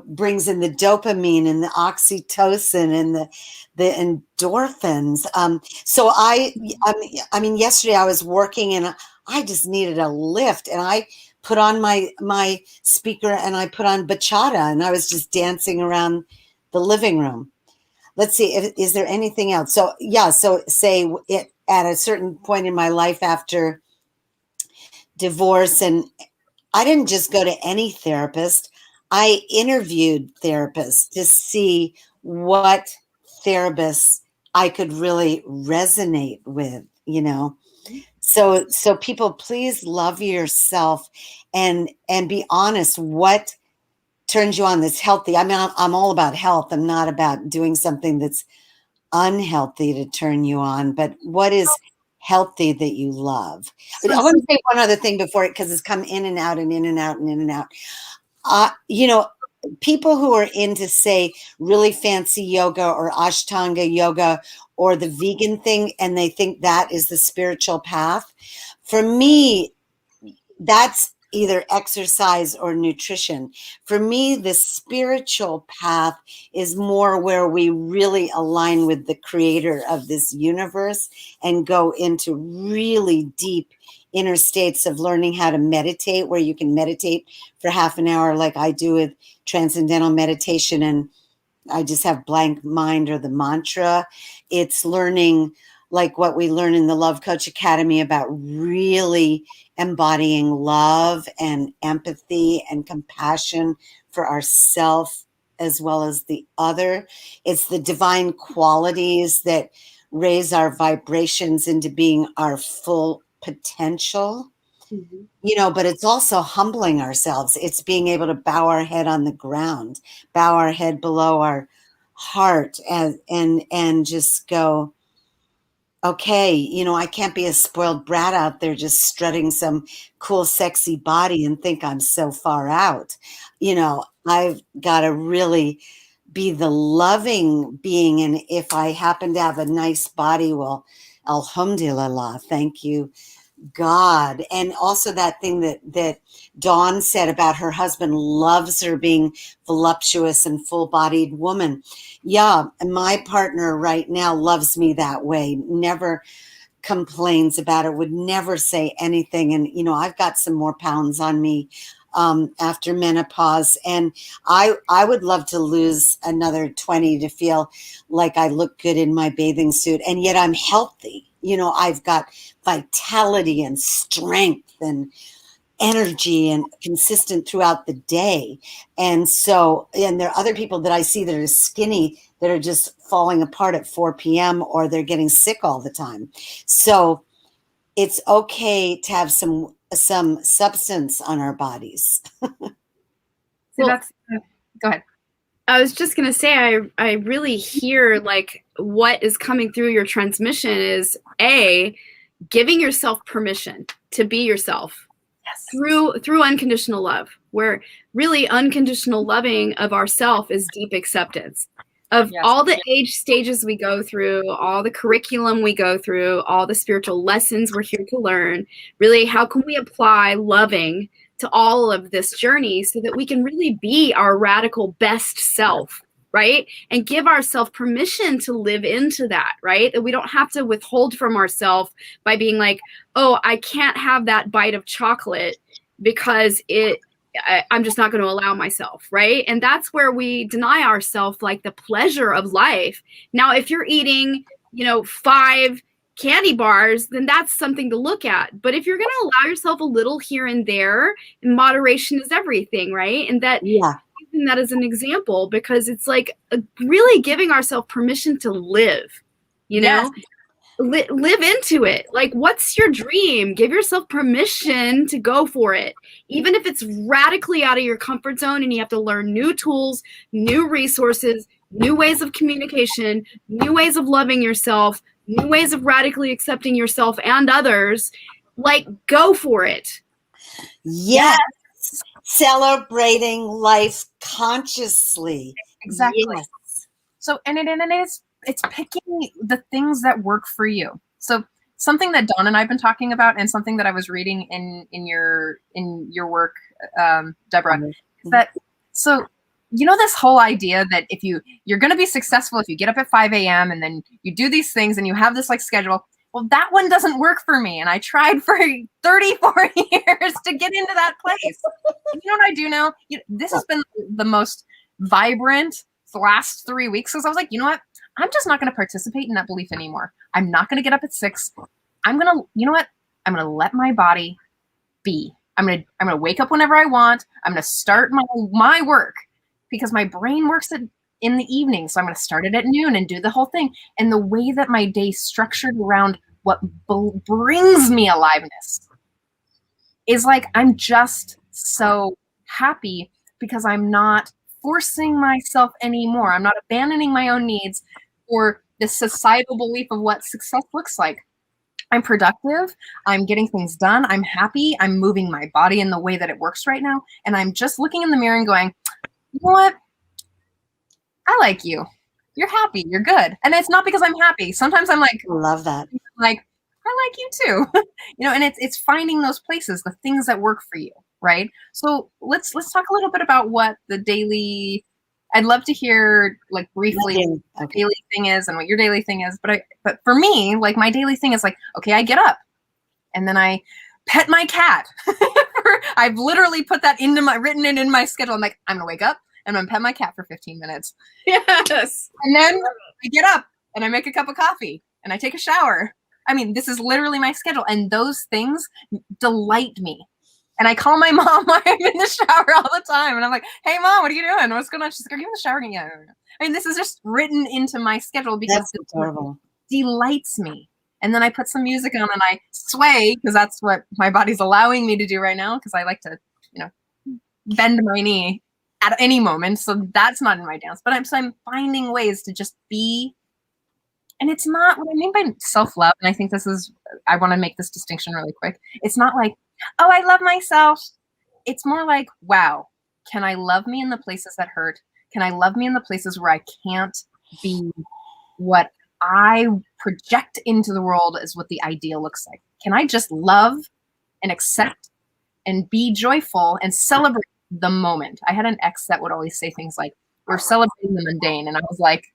brings in the dopamine and the oxytocin and the endorphins. So I mean, yesterday I was working and I just needed a lift, and I put on my speaker and I put on bachata, and I was just dancing around the living room. Let's see, is there anything else? So say it at a certain point in my life after divorce, and I didn't just go to any therapist. I interviewed therapists to see what therapists I could really resonate with, So people, please love yourself and be honest. What turns you on that's healthy? I mean, I'm all about health. I'm not about doing something that's unhealthy to turn you on, but what is healthy that you love? I want to say one other thing before it, because it's come in and out and in and out and in and out. People who are into, say, really fancy yoga or Ashtanga yoga or the vegan thing, and they think that is the spiritual path. For me, that's either exercise or nutrition. For me, the spiritual path is more where we really align with the creator of this universe and go into really deep inner states of learning how to meditate, where you can meditate for half an hour like I do with transcendental meditation, and I just have blank mind or the mantra. It's learning like what we learn in the Love Coach Academy about really embodying love and empathy and compassion for ourselves as well as the other. It's the divine qualities that raise our vibrations into being our full potential. But it's also humbling ourselves. It's being able to bow our head on the ground, bow our head below our heart, and just go, okay, I can't be a spoiled brat out there just strutting some cool, sexy body and think I'm so far out. I've got to really be the loving being. And if I happen to have a nice body, well, alhamdulillah, thank you, God. And also that thing that Dawn said about her husband loves her being voluptuous and full-bodied woman. Yeah, my partner right now loves me that way, never complains about it, would never say anything. And, I've got some more pounds on me after menopause. And I would love to lose another 20 to feel like I look good in my bathing suit. And yet I'm healthy. I've got vitality and strength and energy and consistent throughout the day. And there are other people that I see that are skinny that are just falling apart at 4 p.m. or they're getting sick all the time. So it's okay to have some substance on our bodies. Go ahead. I was just going to say, I really hear like what is coming through your transmission is giving yourself permission to be yourself. Yes. Through unconditional love, where really unconditional loving of ourself is deep acceptance of all the age stages we go through, all the curriculum we go through, all the spiritual lessons we're here to learn. Really, how can we apply loving to all of this journey so that we can really be our radical best self, right? And give ourselves permission to live into that, right? That we don't have to withhold from ourselves by being like, oh, I can't have that bite of chocolate because I'm just not going to allow myself, right? And that's where we deny ourselves like the pleasure of life. Now, if you're eating, 5 candy bars, then that's something to look at. But if you're going to allow yourself a little here and there, moderation is everything, right? And using that as an example, because it's like really giving ourselves permission to live, live into it. Like, what's your dream? Give yourself permission to go for it. Even if it's radically out of your comfort zone and you have to learn new tools, new resources, new ways of communication, new ways of loving yourself, new ways of radically accepting yourself and others, like, go for it. Yes. Celebrating life consciously. Exactly. Yes. So, and it's picking the things that work for you. So something that Dawn and I have been talking about, and something that I was reading in your work, Deborah, is that, so, this whole idea that if you're going to be successful, if you get up at 5 a.m. and then you do these things and you have this like schedule, well, that one doesn't work for me. And I tried for 34 years to get into that place. And you know what I do now? This has been the most vibrant the last 3 weeks, because I was like, you know what? I'm just not going to participate in that belief anymore. I'm not going to get up at 6. I'm going to, you know what? I'm going to let my body be. I'm going to wake up whenever I want. I'm going to start my work, because my brain works in the evening. So I'm going to start it at noon and do the whole thing. And the way that my day structured around what brings me aliveness is like, I'm just so happy because I'm not forcing myself anymore. I'm not abandoning my own needs for the societal belief of what success looks like. I'm productive. I'm getting things done. I'm happy. I'm moving my body in the way that it works right now. And I'm just looking in the mirror and going, you know what? I like you. You're happy. You're good. And it's not because I'm happy. Sometimes I'm like, love that. Like, I like you too. And it's finding those places, the things that work for you. Right. So let's talk a little bit about what the daily, I'd love to hear like briefly what the daily thing is and what your daily thing is. But for me, like my daily thing is like, okay, I get up and then I pet my cat. I've literally put that written it in my schedule. I'm like, I'm gonna wake up and I'm gonna pet my cat for 15 minutes. Yes. And then I get up and I make a cup of coffee and I take a shower. I mean, this is literally my schedule. And those things delight me. And I call my mom while I'm in the shower all the time. And I'm like, hey, Mom, what are you doing? What's going on? She's like, are you in the shower again? Yeah. I mean, this is just written into my schedule because it delights me. And then I put some music on and I sway because that's what my body's allowing me to do right now because I like to, bend my knee at any moment. So that's not in my dance. But I'm finding ways to just be. And it's not what I mean by self-love. And I think I want to make this distinction really quick. It's not like, oh, I love myself. It's more like, wow, can I love me in the places that hurt? Can I love me in the places where I can't be what I project into the world as what the ideal looks like? Can I just love and accept and be joyful and celebrate the moment? I had an ex that would always say things like, we're celebrating the mundane. And I was like,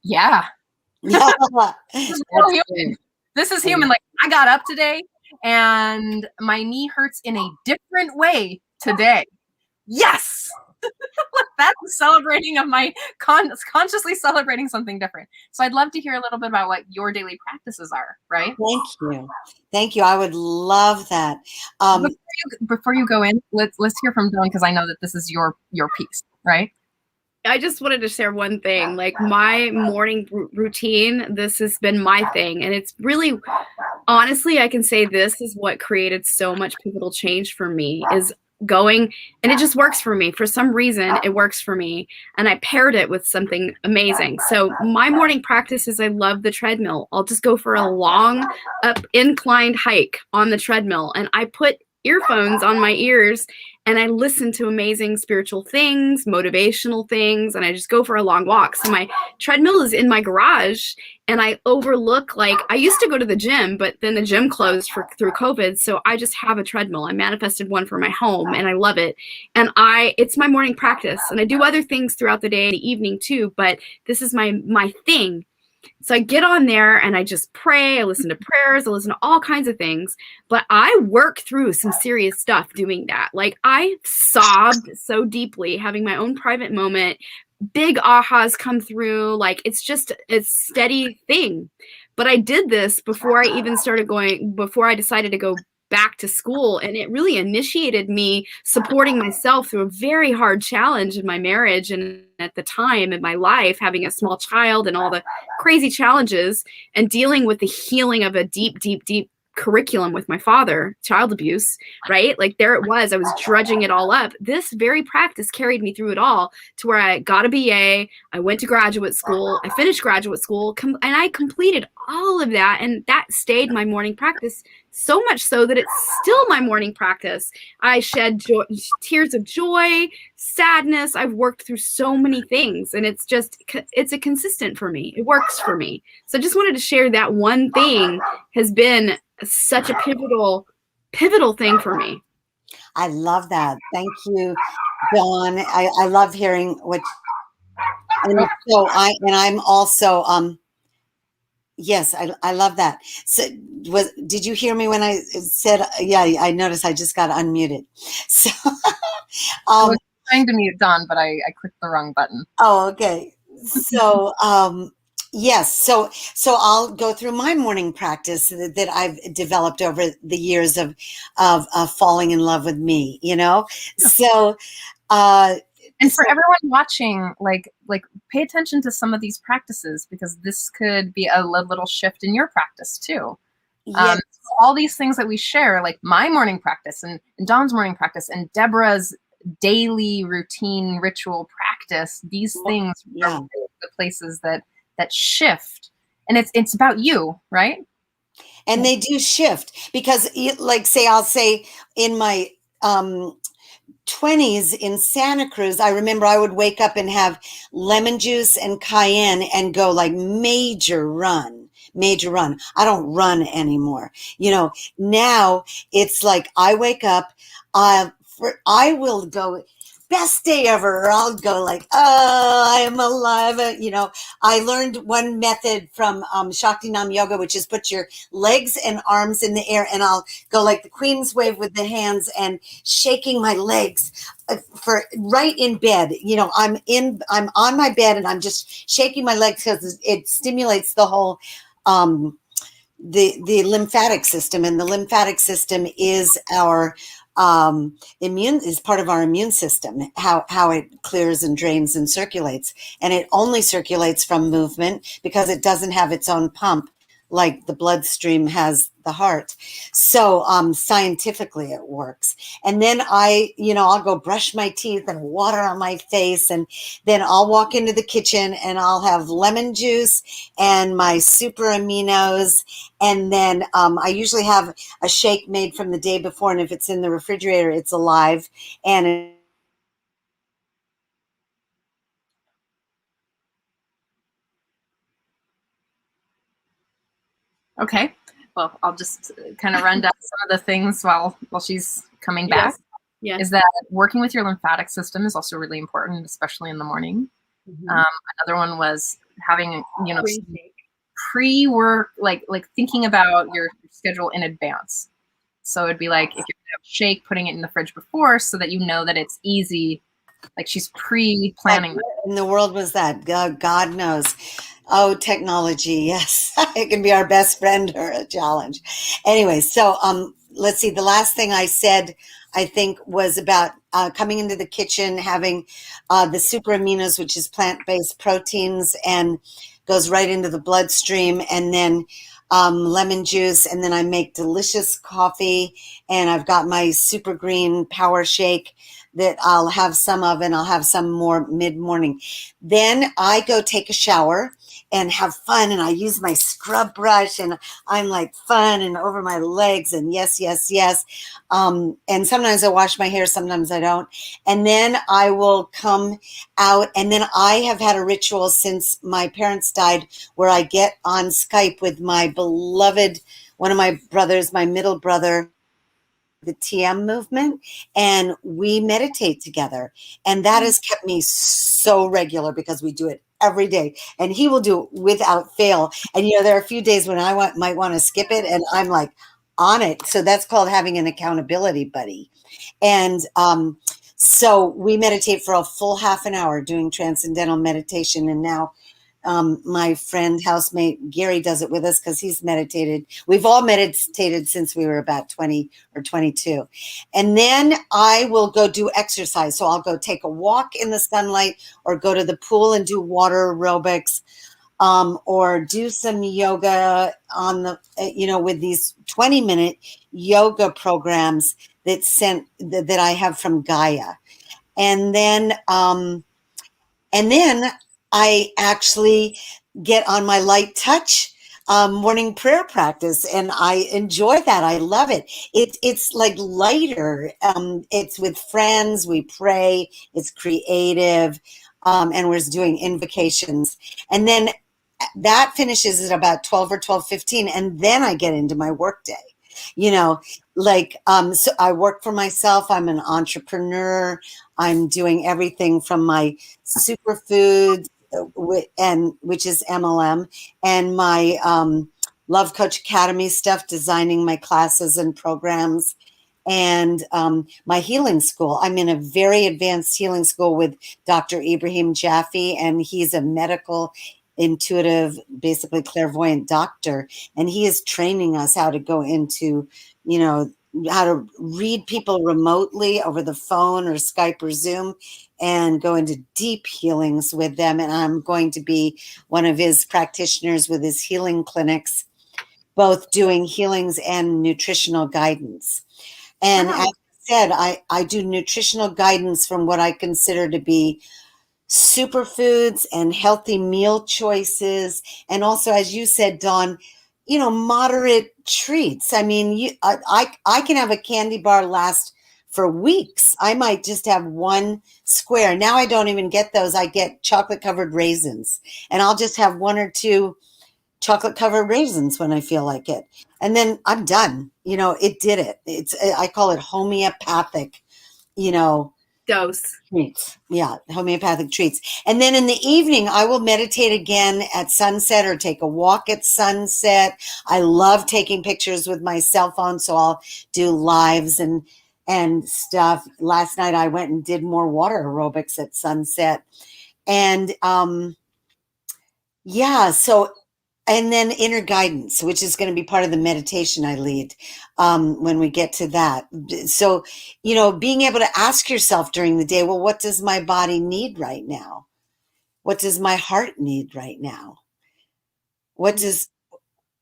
yeah. This is human. Like, I got up today and my knee hurts in a different way today. Yes. That's celebrating of my consciously celebrating something different. So I'd love to hear a little bit about what your daily practices are, right? Thank you. I would love that. Before you go in, let's hear from Dawn because I know that this is your piece, right? I just wanted to share one thing, like my morning routine. This has been my thing. And it's really, honestly, I can say this is what created so much pivotal change for me is going, and it just works for me. For some reason, it works for me. And I paired it with something amazing. So my morning practice is I love the treadmill. I'll just go for a long up inclined hike on the treadmill. And I put earphones on my ears and I listen to amazing spiritual things, motivational things, and I just go for a long walk. So my treadmill is in my garage and I overlook, like, I used to go to the gym, but then the gym closed through COVID. So I just have a treadmill. I manifested one for my home and I love it. And it's my morning practice, and I do other things throughout the day and the evening too, but this is my thing. So I get on there and I just pray, I listen to prayers, I listen to all kinds of things, but I work through some serious stuff doing that. Like, I sobbed so deeply having my own private moment, big ahas come through. Like, it's a steady thing. But I did this before I decided to go back to school. And it really initiated me supporting myself through a very hard challenge in my marriage. And at the time in my life, having a small child and all the crazy challenges and dealing with the healing of a deep, deep, deep curriculum with my father, child abuse, right? Like, there it was. I was drudging it all up. This very practice carried me through it all to where I got a BA. I went to graduate school. I finished graduate school and I completed all of that. And that stayed my morning practice, so much so that it's still my morning practice. I shed tears of joy, sadness. I've worked through so many things, and it's a consistent for me. It works for me. So I just wanted to share that one thing has been such a pivotal thing for me. I love that. Thank you, Dawn. I love hearing what, and so I'm also, yes, I love that. So did you hear me when I said, yeah, I noticed I just got unmuted. So, I was trying to mute Dawn, but I clicked the wrong button. Oh, okay. So, yes. So I'll go through my morning practice that I've developed over the years of falling in love with me, So, and for everyone watching, like pay attention to some of these practices, because this could be a little shift in your practice too. Yes. All these things that we share, like my morning practice and Dawn's morning practice and Deborah's daily routine ritual practice, these things are the places that shift. And it's about you, right? And they do shift because, like, I'll say in my 20s in Santa Cruz, I remember I would wake up and have lemon juice and cayenne and go like major run. I don't run anymore. Now it's like I wake up, I will go best day ever. Or I'll go like, oh, I am alive. I learned one method from Shakti Nam Yoga, which is put your legs and arms in the air, and I'll go like the Queen's wave with the hands and shaking my legs for right in bed. I'm on my bed and I'm just shaking my legs because it stimulates the whole the lymphatic system, and the lymphatic system is our is part of our immune system, how it clears and drains and circulates. And it only circulates from movement because it doesn't have its own pump like the bloodstream has the heart. So scientifically it works. And then I'll go brush my teeth and water on my face, and then I'll walk into the kitchen and I'll have lemon juice and my super aminos. And then I usually have a shake made from the day before, and if it's in the refrigerator, it's alive. And Okay. Well, I'll just kind of run down some of the things while she's coming back. Yeah. Is that working with your lymphatic system is also really important, especially in the morning. Mm-hmm. Another one was having, pre-work, like thinking about your schedule in advance. So it'd be like if you're gonna have a shake, putting it in the fridge before so that you know that it's easy. Like she's pre-planning. What in the world was that? God knows. Oh, technology. Yes. It can be our best friend or a challenge. Anyway, so let's see. The last thing I said, I think, was about coming into the kitchen, having the super aminos, which is plant-based proteins, and goes right into the bloodstream, and then lemon juice, and then I make delicious coffee, and I've got my super green power shake that I'll have some of, and I'll have some more mid-morning. Then I go take a shower and have fun, and I use my scrub brush, and I'm like fun and over my legs, and yes. And sometimes I wash my hair, sometimes I don't. And then I will come out, and then I have had a ritual since my parents died where I get on Skype with my beloved, one of my brothers, my middle brother, the TM movement, and we meditate together. And that has kept me so regular because we do it every day, and he will do it without fail. And there are a few days when I might want to skip it, and I'm like on it. So that's called having an accountability buddy. And so we meditate for a full half an hour doing transcendental meditation. And now my friend, housemate Gary does it with us because he's meditated. We've all meditated since we were about 20 or 22. And then I will go do exercise. So I'll go take a walk in the sunlight or go to the pool and do water aerobics, or do some yoga on the, with these 20-minute yoga programs that I have from Gaia. And then I actually get on my light touch morning prayer practice, and I enjoy that. I love it. It's like lighter. It's with friends. We pray. It's creative, and we're doing invocations. And then that finishes at about 12 or 12:15, and then I get into my workday. So I work for myself. I'm an entrepreneur. I'm doing everything from my superfoods, which is MLM, and my Love Coach Academy stuff, designing my classes and programs, and my healing school. I'm in a very advanced healing school with Dr. Ibrahim Jaffe, and he's a medical intuitive, basically clairvoyant doctor, and he is training us how to go into, how to read people remotely over the phone or Skype or Zoom, and go into deep healings with them. And I'm going to be one of his practitioners with his healing clinics, both doing healings and nutritional guidance. And as I said, I do nutritional guidance from what I consider to be superfoods and healthy meal choices. And also, as you said, Dawn, moderate treats. I mean, I can have a candy bar last for weeks. I might just have one square. Now I don't even get those. I get chocolate covered raisins, and I'll just have one or two chocolate covered raisins when I feel like it. And then I'm done. It did it. I call it homeopathic, dose. Treats. Yeah, homeopathic treats. And then in the evening, I will meditate again at sunset or take a walk at sunset. I love taking pictures with my cell phone, so I'll do lives and stuff. Last night I went and did more water aerobics at sunset. And yeah, so and then inner guidance, which is going to be part of the meditation I lead when we get to that. So, being able to ask yourself during the day, well, what does my body need right now? What does my heart need right now?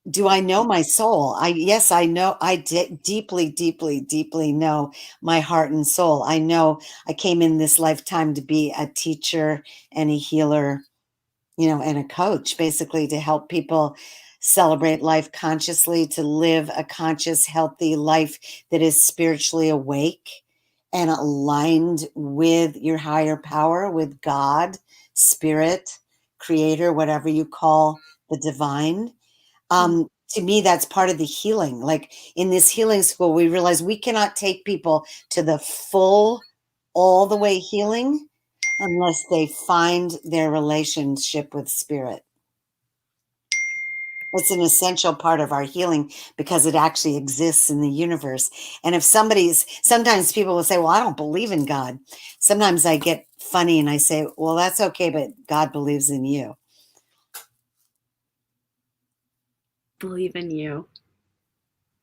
Do I know my soul? Yes, I know. I deeply, deeply, deeply know my heart and soul. I know I came in this lifetime to be a teacher and a healer, and a coach, basically, to help people celebrate life consciously, to live a conscious, healthy life that is spiritually awake and aligned with your higher power, with God, spirit, creator, whatever you call the divine. To me, that's part of the healing. Like in this healing school, we realize we cannot take people to the full, all the way healing unless they find their relationship with spirit. It's an essential part of our healing because it actually exists in the universe. And if sometimes people will say, well, I don't believe in God. Sometimes I get funny and I say, well, that's okay, but God believes in you. Believe in you.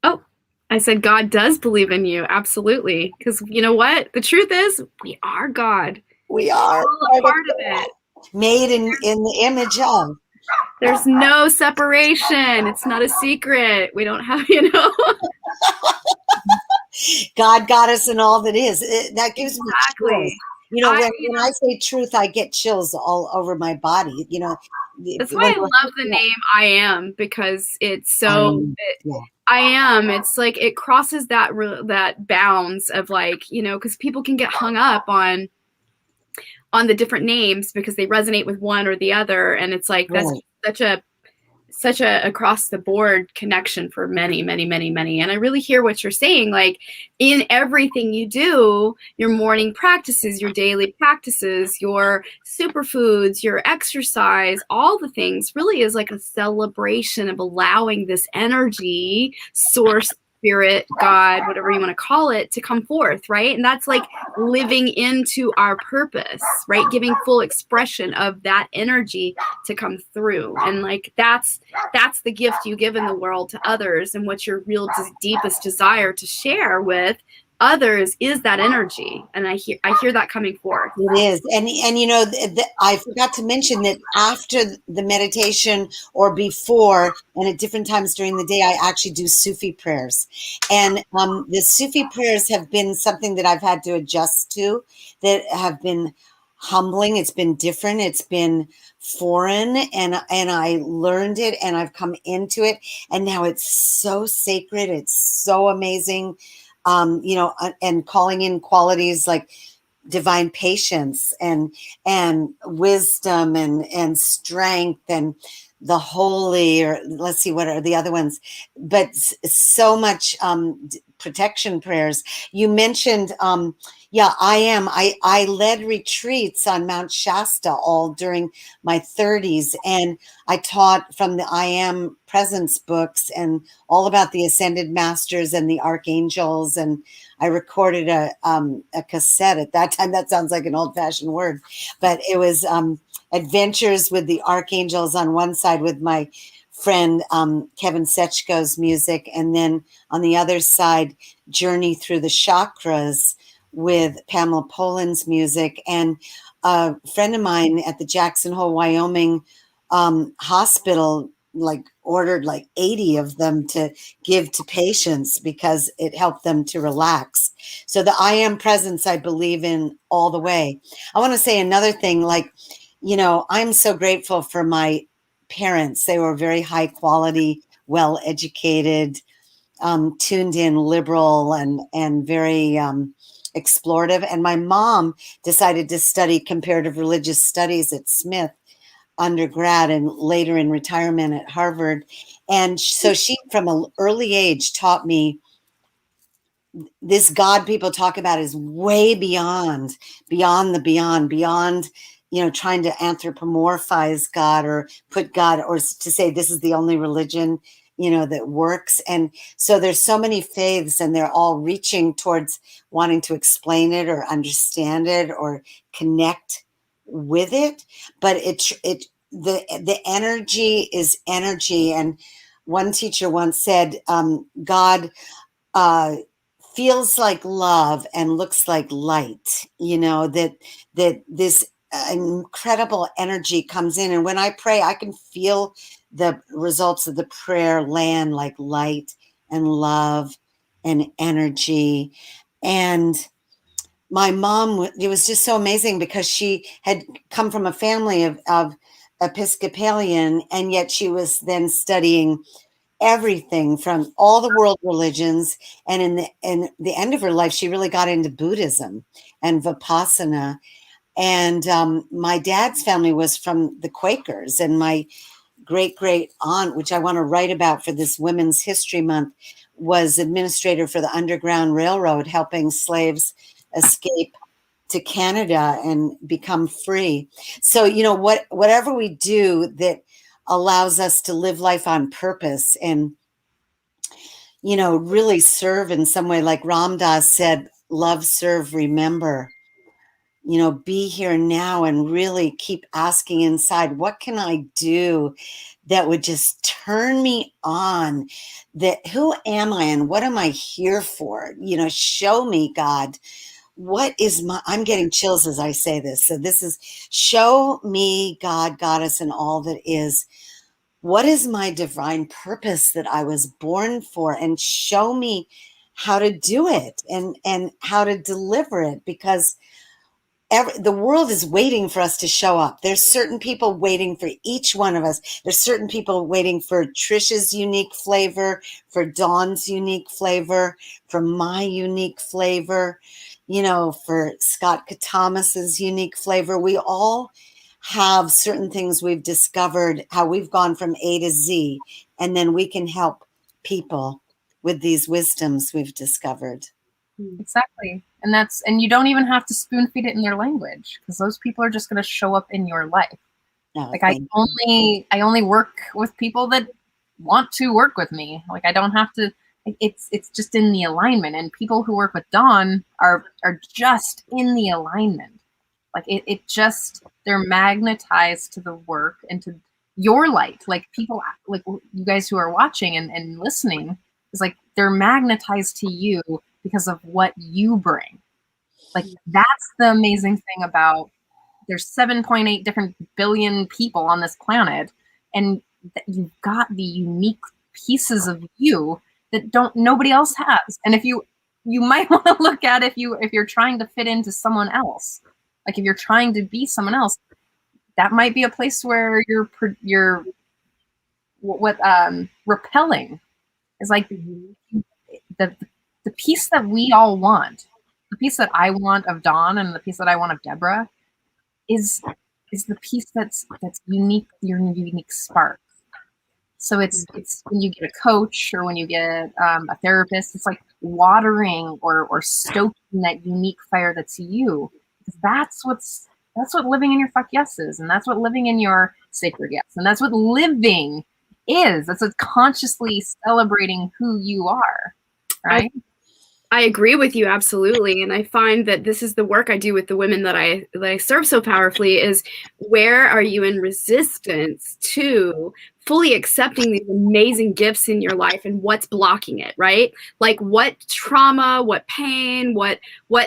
Oh, I said God does believe in you. Absolutely. Because you know what? The truth is, we are God. We are all a part of it. Made in the image of. There's no separation. It's not a secret. We don't have, God got us in all that is. That gives me chills. When I say truth, I get chills all over my body. That's why I love the name I Am, because it's so I am. It's like it crosses that bounds of because people can get hung up on the different names because they resonate with one or the other, and it's like that's such a across the board connection for many, many, many, many. And I really hear what you're saying. Like in everything you do, your morning practices, your daily practices, your superfoods, your exercise, all the things really is like a celebration of allowing this energy source, spirit, God, whatever you want to call it, to come forth, right? And that's like living into our purpose, right? Giving full expression of that energy to come through. And like that's the gift you give in the world to others, and what your real deepest desire to share with others is that energy. And I hear that coming forth. It is. And I forgot to mention that after the meditation or before and at different times during the day, I actually do Sufi prayers. And the Sufi prayers have been something that I've had to adjust to, that have been humbling. It's been different. It's been foreign, and I learned it and I've come into it. And now it's so sacred. It's so amazing. And calling in qualities like divine patience and wisdom and strength and the holy, or let's see, what are the other ones? But so much protection prayers. You mentioned, I Am. I led retreats on Mount Shasta all during my 30s, and I taught from the I Am Presence books and all about the Ascended Masters and the Archangels, and I recorded a cassette at that time. That sounds like an old-fashioned word, but it was Adventures with the Archangels on one side with my friend Kevin Setchko's music, and then on the other side, Journey Through the Chakras with Pamela Poland's music. And a friend of mine at the Jackson Hole, Wyoming hospital ordered 80 of them to give to patients because it helped them to relax. So the I Am presence I believe in all the way. I want to say another thing, I'm so grateful for my parents. They were very high quality, well educated, tuned in, liberal, and very explorative. And my mom decided to study comparative religious studies at Smith undergrad and later in retirement at Harvard. And so she, from an early age, taught me this God people talk about is way beyond the beyond, trying to anthropomorphize God or put God, or to say this is the only religion, that works. And so there's so many faiths, and they're all reaching towards wanting to explain it or understand it or connect with it. But the energy is energy. And one teacher once said, God feels like love and looks like light, that this incredible energy comes in. And when I pray, I can feel the results of the prayer land like light and love and energy. And my mom, it was just so amazing because she had come from a family of Episcopalian, and yet she was then studying everything from all the world religions. And in the end of her life, she really got into Buddhism and Vipassana. And my dad's family was from the Quakers, and my great aunt, which I want to write about for this Women's History Month, was administrator for the Underground Railroad, helping slaves escape to Canada and become free. So, whatever we do that allows us to live life on purpose and, really serve in some way, like Ram Dass said, love, serve, remember, be here now, and really keep asking inside, what can I do that would just turn me on? That who am I and what am I here for? Show me, God, what is I'm getting chills as I say this. So this is, show me, God, Goddess, and all that is. What is my divine purpose that I was born for? And show me how to do it and how to deliver it, because the world is waiting for us to show up. There's certain people waiting for each one of us. There's certain people waiting for Trisha's unique flavor, for Dawn's unique flavor, for my unique flavor, for Scott Katamas's unique flavor. We all have certain things we've discovered, how we've gone from A to Z, and then we can help people with these wisdoms we've discovered. Exactly. And you don't even have to spoon feed it in their language, because those people are just going to show up in your life. No, like I only work with people that want to work with me. Like I don't have to, it's just in the alignment, and people who work with Dawn are just in the alignment. Like it just, they're magnetized to the work and to your light. Like people, like you guys who are watching and listening, is like they're magnetized to you because of what you bring. Like that's the amazing thing about, there's 7.8 different billion people on this planet, and you've got the unique pieces of you that nobody else has. And if you might want to look at, if you're trying to fit into someone else, like if you're trying to be someone else, that might be a place where you're repelling. Is like the piece that we all want, the piece that I want of Dawn and the piece that I want of Deborah is the piece that's unique, your unique spark. So it's when you get a coach or when you get a therapist, it's like watering or stoking that unique fire that's you. That's what living in your fuck yes is, and that's what living in your sacred yes, and that's what living is. That's what consciously celebrating who you are, right? I agree with you absolutely, and I find that this is the work I do with the women that I serve so powerfully. Is where are you in resistance to fully accepting these amazing gifts in your life, and what's blocking it, right? Like what trauma, what pain, what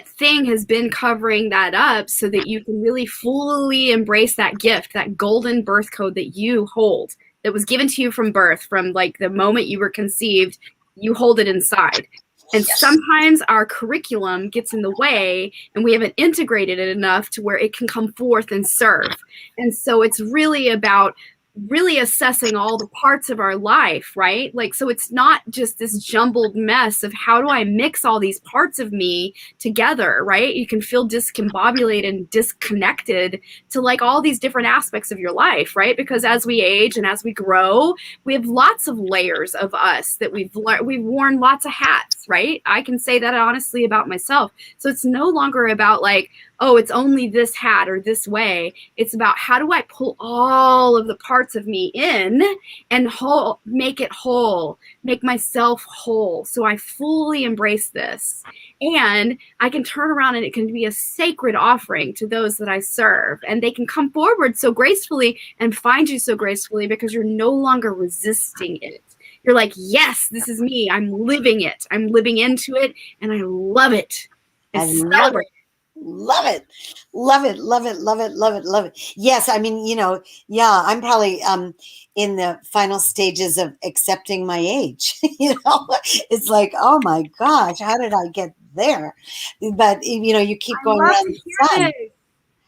thing has been covering that up, so that you can really fully embrace that gift, that golden birth code that you hold, that was given to you from birth, from like the moment you were conceived. You hold it inside. And sometimes our curriculum gets in the way, and we haven't integrated it enough to where it can come forth and serve. And so it's really about really assessing all the parts of our life, right? Like, so it's not just this jumbled mess of how do I mix all these parts of me together, right? You can feel discombobulated and disconnected to like all these different aspects of your life, right? Because as we age and as we grow, we have lots of layers of us that we've worn lots of hats, right? I can say that honestly about myself. So it's no longer about like, oh, it's only this hat or this way. It's about how do I pull all of the parts of me in and make it whole, make myself whole. So I fully embrace this. And I can turn around and it can be a sacred offering to those that I serve. And they can come forward so gracefully and find you so gracefully because you're no longer resisting it. You're like, yes, this is me. I'm living it. I'm living into it. And I love it. I love it. Love it. Love it. Love it. Love it. Love it. Love it. Yes. I mean, yeah, I'm probably in the final stages of accepting my age. It's like, oh my gosh, how did I get there? But you keep going around the sun.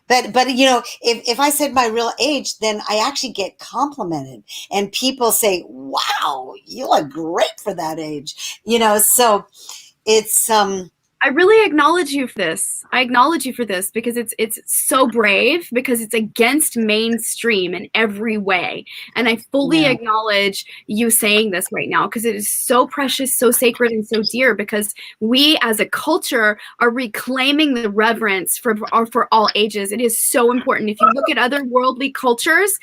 But if I said my real age, then I actually get complimented and people say, wow, you look great for that age. So it's I really acknowledge you for this. I acknowledge you for this because it's so brave, because it's against mainstream in every way. And I fully acknowledge you saying this right now because it is so precious, so sacred, and so dear, because we as a culture are reclaiming the reverence for all ages. It is so important. If you look at other worldly cultures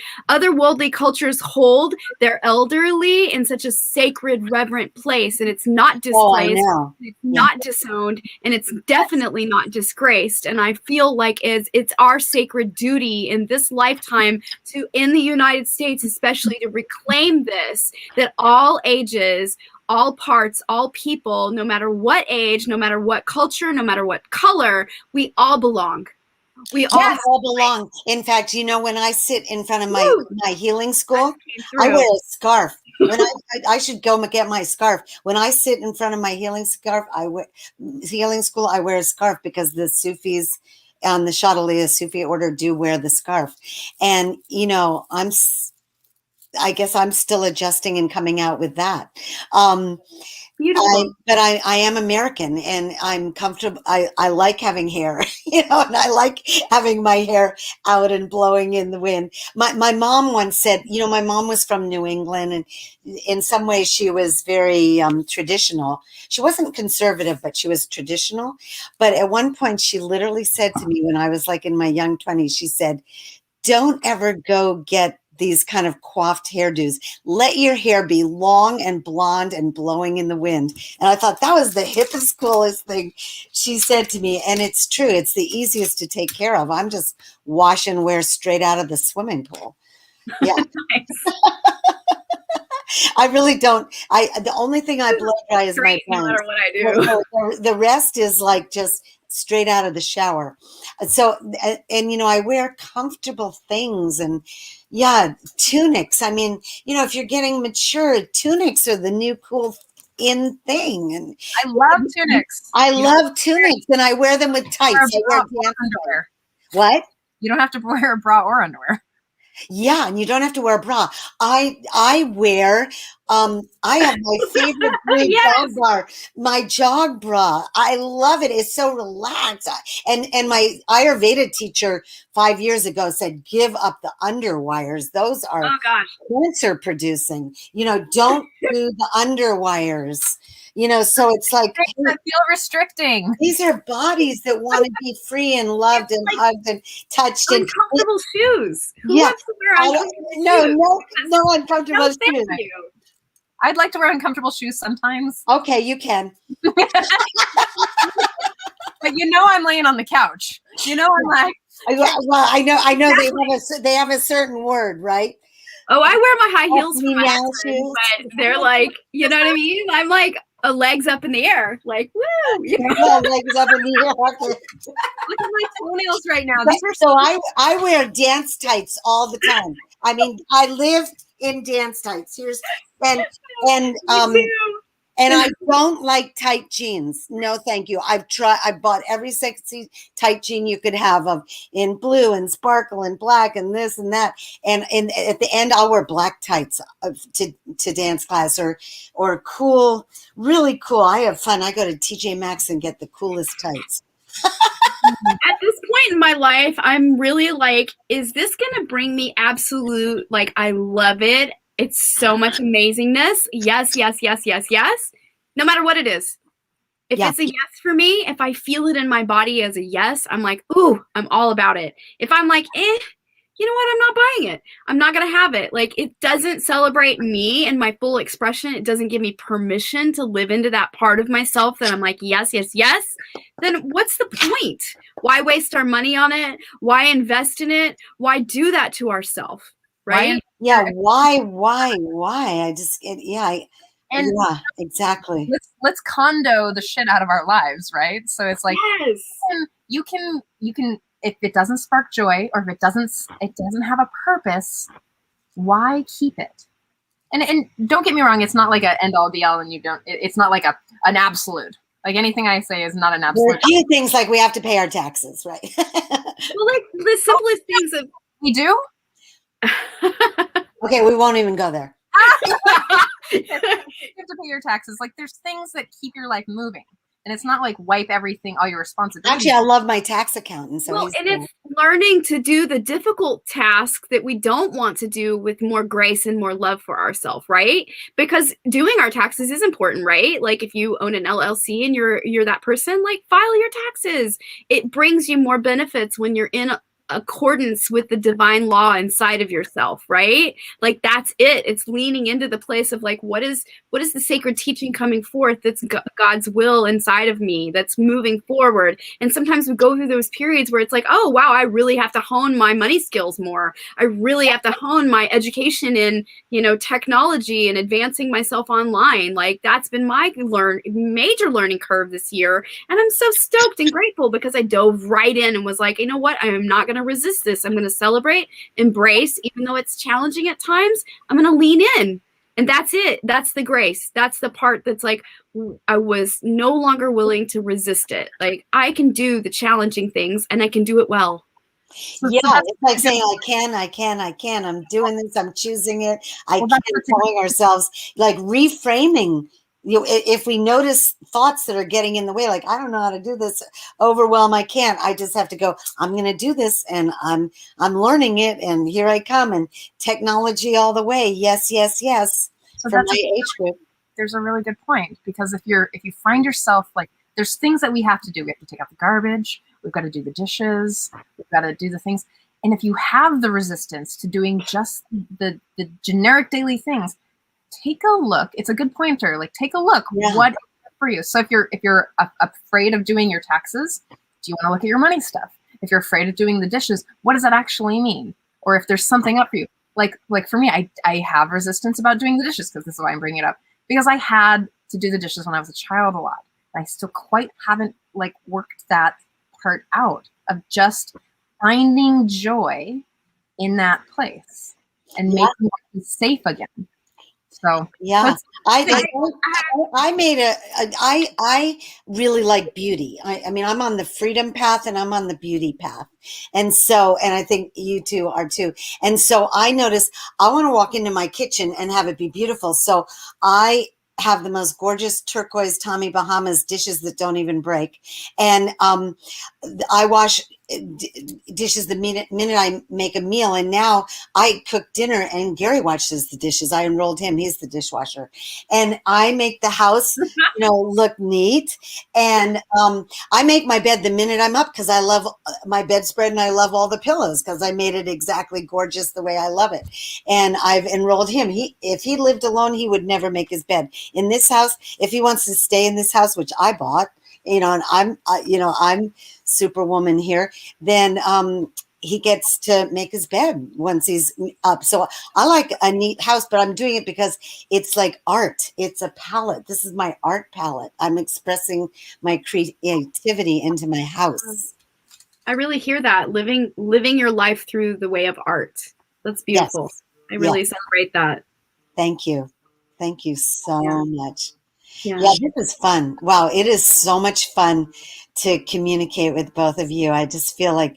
hold their elderly in such a sacred, reverent place, and it's not displaced, it's not disowned, and it's definitely not disgraced. And I feel like it's our sacred duty in this lifetime to, in the United States especially, to reclaim this, that all ages, all parts, all people, no matter what age, no matter what culture, no matter what color, we all belong. We all belong. In fact, when I sit in front of my healing school, I wear a scarf. When I should go get my scarf. When I sit in front of my healing school, I wear a scarf because the Sufis and the Shadaliya Sufi order do wear the scarf. And, I guess I'm still adjusting and coming out with that. Beautiful. But I am American and I'm comfortable. I like having hair, and I like having my hair out and blowing in the wind. My mom once said, my mom was from New England, and in some ways she was very traditional. She wasn't conservative, but she was traditional. But at one point she literally said to me when I was like in my young 20s, she said, don't ever go get these kind of coiffed hairdos. Let your hair be long and blonde and blowing in the wind. And I thought that was the hippest, coolest thing she said to me. And it's true. It's the easiest to take care of. I'm just wash and wear straight out of the swimming pool. Yeah. I really don't. The only thing I blow dry is my no matter what I do. The rest is like just straight out of the shower. So, and I wear comfortable things and tunics. I mean, if you're getting mature, tunics are the new cool in thing. And I love tunics. I love tunics, and I wear them with tights. I wear underwear. What? You don't have to wear a bra or underwear. Yeah, and you don't have to wear a bra. I wear I have my favorite blue jog bra, my jog bra. I love it. It's so relaxed. And my Ayurveda teacher 5 years ago said, give up the underwires. Those are cancer producing. Don't do the underwires. So it's like, I feel restricting. These are bodies that want to be free and loved and hugged and touched. Uncomfortable shoes. Who wants to wear uncomfortable shoes? No uncomfortable shoes. You. I'd like to wear uncomfortable shoes sometimes. Okay, you can. But I'm laying on the couch. I'm like. Well, I know they have a certain word, right? Oh, I wear my high heels for my husband, but they're like, you know what I mean? I'm like legs up in the air, like woo! Legs up in the air. Look at my toenails right now. So I wear dance tights all the time. I mean, I live in dance tights. And I don't like tight jeans. No, thank you. I bought every sexy tight jean you could have in blue and sparkle and black and this and that. And at the end, I'll wear black tights to dance class or cool, really cool. I have fun. I go to TJ Maxx and get the coolest tights. At this point in my life, I'm really like, is this going to bring me absolute, like, I love it. It's so much amazingness. Yes, yes, yes, yes, yes. No matter what it is. If Yeah. it's a yes for me, if I feel it in my body as a yes, I'm like, ooh, I'm all about it. If I'm like, you know what? I'm not buying it. I'm not going to have it. Like, it doesn't celebrate me and my full expression. It doesn't give me permission to live into that part of myself that I'm like, yes, yes, yes. Then what's the point? Why waste our money on it? Why invest in it? Why do that to ourselves? Right? Yeah. Why? And Yeah, exactly. let's condo the shit out of our lives, right? So it's like, yes. you can if it doesn't spark joy, or if it doesn't have a purpose, why keep it? And don't get me wrong, it's not like an end all be all, and it's not like an absolute. Like, anything I say is not an There are absolute. a few things like we have to pay our taxes, right? Well, like the simplest things of We do. Okay, we won't even go there. You have to pay your taxes. Like, there's things that keep your life moving, and it's not like wipe everything, all your responsibilities. Actually, I love my tax accountant. So well, and it's learning to do the difficult task that we don't want to do with more grace and more love for ourselves, right? Because doing our taxes is important, right? Like, if you own an LLC and you're that person, like, file your taxes. It brings you more benefits when you're in accordance with the divine law inside of yourself, right? Like, that's it. It's leaning into the place of like, what is the sacred teaching coming forth that's God's will inside of me, that's moving forward. And sometimes we go through those periods where it's like, oh wow, I really have to hone my money skills more. I really have to hone my education in, technology and advancing myself online. Like, that's been my major learning curve this year. And I'm so stoked and grateful because I dove right in and was like, you know what? I am not going to resist this. I'm going to celebrate, embrace, even though it's challenging at times. I'm going to lean in. And that's it. That's the grace. That's the part that's like, I was no longer willing to resist it. Like, I can do the challenging things and I can do it well. Yeah, it's like saying, I can. I'm doing this. I'm choosing it. Telling ourselves, like, reframing. If we notice thoughts that are getting in the way, like, I don't know how to do this, overwhelm, I can't. I just have to go, I'm going to do this, and I'm learning it, and here I come, and technology all the way. Yes, yes, yes. So from my age group. There's a really good point, because if you find yourself, like, there's things that we have to do. We have to take out the garbage. We've got to do the dishes. We've got to do the things. And if you have the resistance to doing just the generic daily things, take a look. It's a good pointer. Like, take a look. Yeah. What is it for you? So if you're afraid of doing your taxes, do you want to look at your money stuff? If you're afraid of doing the dishes, what does that actually mean? Or if there's something up for you, like for me, I have resistance about doing the dishes, because this is why I'm bringing it up, because I had to do the dishes when I was a child a lot. And I still quite haven't worked that part out of just finding joy in that place and making it safe again. So yeah, I really like beauty. I mean, I'm on the freedom path and I'm on the beauty path. And I think you two are too. And so I notice I want to walk into my kitchen and have it be beautiful. So I have the most gorgeous turquoise Tommy Bahamas dishes that don't even break. And I wash dishes the minute I make a meal. And now I cook dinner and Gary washes the dishes. I enrolled him. He's the dishwasher. And I make the house, look neat. And I make my bed the minute I'm up, because I love my bedspread and I love all the pillows, because I made it exactly gorgeous the way I love it. And I've enrolled him. If he lived alone, he would never make his bed. In this house, if he wants to stay in this house, which I bought, and I'm superwoman here, then he gets to make his bed once he's up. So I like a neat house, but I'm doing it because it's like art. It's a palette. This is my art palette. I'm expressing my creativity into my house. I really hear that, living your life through the way of art. That's beautiful. Yes. I really celebrate that. Thank you. Thank you so much. Yeah, this is fun. Wow, it is so much fun to communicate with both of you. I just feel like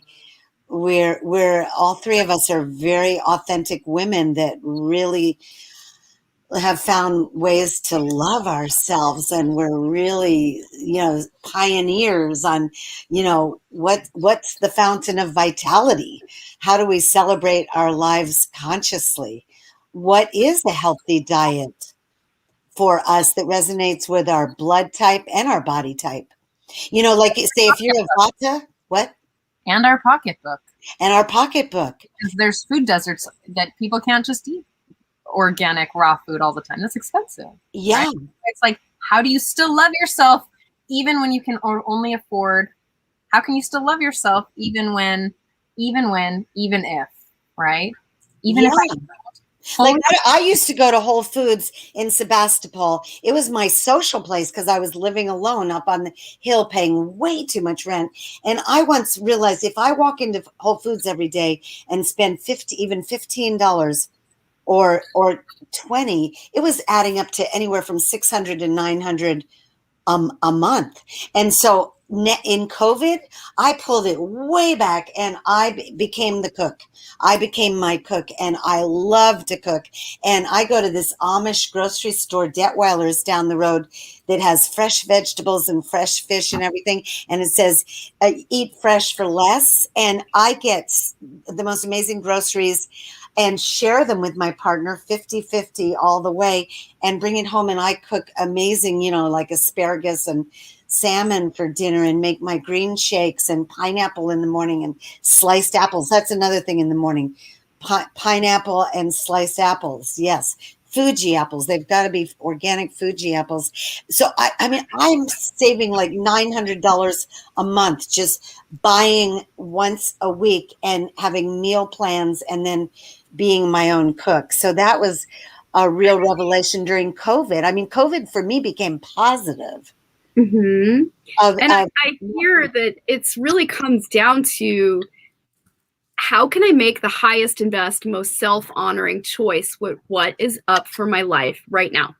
we're all three of us are very authentic women that really have found ways to love ourselves, and we're really, pioneers on, what's the fountain of vitality? How do we celebrate our lives consciously? What is a healthy diet for us that resonates with our blood type and our body type. You know, like say if you're a Vata, what? And our pocketbook. And our pocketbook. Because there's food deserts that people can't just eat organic raw food all the time. That's expensive. Yeah. Right? It's like, how do you still love yourself even when you can only afford? How can you still love yourself even if, right? Even if like I used to go to Whole Foods in Sebastopol. It was my social place because I was living alone up on the hill paying way too much rent. And I once realized if I walk into Whole Foods every day and spend $15 or 20, it was adding up to anywhere from 600 to 900 a month. And so in COVID, I pulled it way back and I became the cook. I became my cook and I love to cook. And I go to this Amish grocery store, Detweiler's down the road, that has fresh vegetables and fresh fish and everything. And it says, eat fresh for less. And I get the most amazing groceries and share them with my partner 50-50 all the way and bring it home. And I cook amazing, you know, like asparagus and salmon for dinner and make my green shakes and pineapple in the morning and sliced apples. That's another thing in the morning. Pineapple and sliced apples. Yes. Fuji apples. They've got to be organic Fuji apples. So, I mean, I'm saving like $900 a month just buying once a week and having meal plans and then being my own cook. So that was a real revelation during COVID. I mean, COVID for me became positive. Mm-hmm. I hear that it's really comes down to how can I make the highest and best, most self-honoring choice with what is up for my life right now?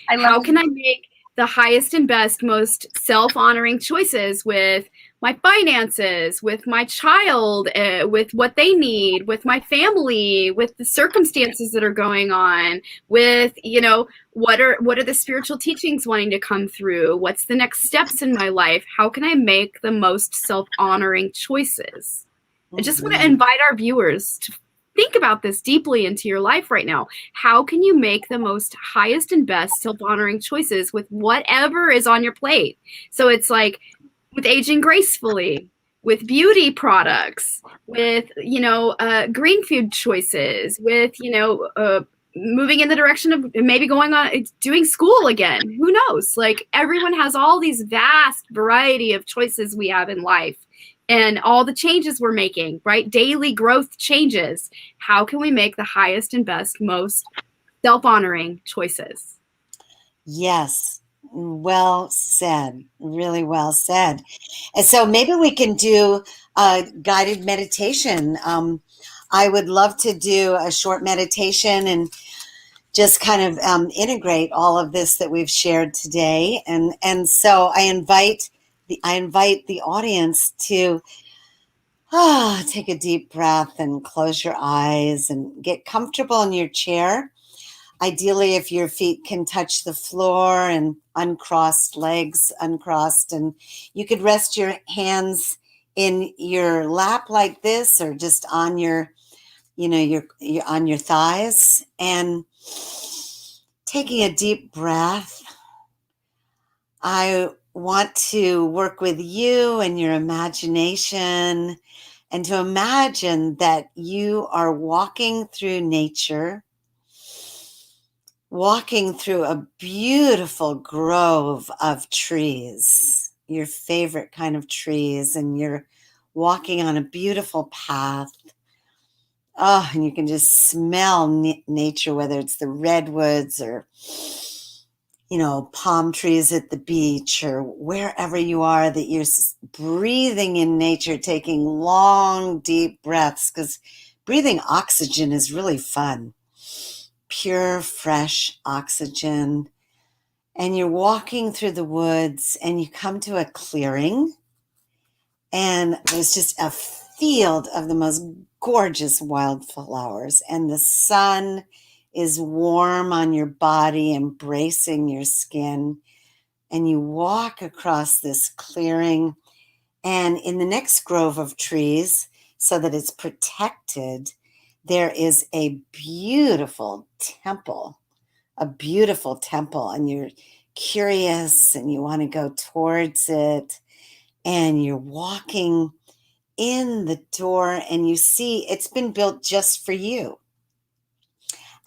How can I make the highest and best, most self-honoring choices with my finances, with my child, with what they need, with my family, with the circumstances that are going on, with, you know, what are the spiritual teachings wanting to come through? What's the next steps in my life? How can I make the most self-honoring choices? I just want to invite our viewers to think about this deeply into your life right now. How can you make the most highest and best self-honoring choices with whatever is on your plate? So it's like with aging gracefully, with beauty products, with, you know, green food choices, with, you know, moving in the direction of maybe going on doing school again. Who knows? Like everyone has all these vast variety of choices we have in life. And all the changes we're making, right? Daily growth changes. How can we make the highest and best, most self-honoring choices? Yes. Well said. Really well said. And so maybe we can do a guided meditation. I would love to do a short meditation and just kind of integrate all of this that we've shared today. And so I invite the audience to take a deep breath and close your eyes and get comfortable in your chair. Ideally, if your feet can touch the floor and uncrossed legs, uncrossed, and you could rest your hands in your lap like this, or just on your, you know, your on your thighs, and taking a deep breath. I want to work with you and your imagination, and to imagine that you are walking through nature, walking through a beautiful grove of trees, your favorite kind of trees, and you're walking on a beautiful path. Oh, and you can just smell nature, whether it's the redwoods or, you know, palm trees at the beach or wherever you are, that you're breathing in nature, taking long, deep breaths, because breathing oxygen is really fun. Pure, fresh oxygen. And you're walking through the woods and you come to a clearing, and there's just a field of the most gorgeous wildflowers, and the sun is warm on your body, embracing your skin. And you walk across this clearing, and in the next grove of trees, so that it's protected, there is a beautiful temple a beautiful temple, and you're curious and you want to go towards it, and you're walking in the door and you see it's been built just for you.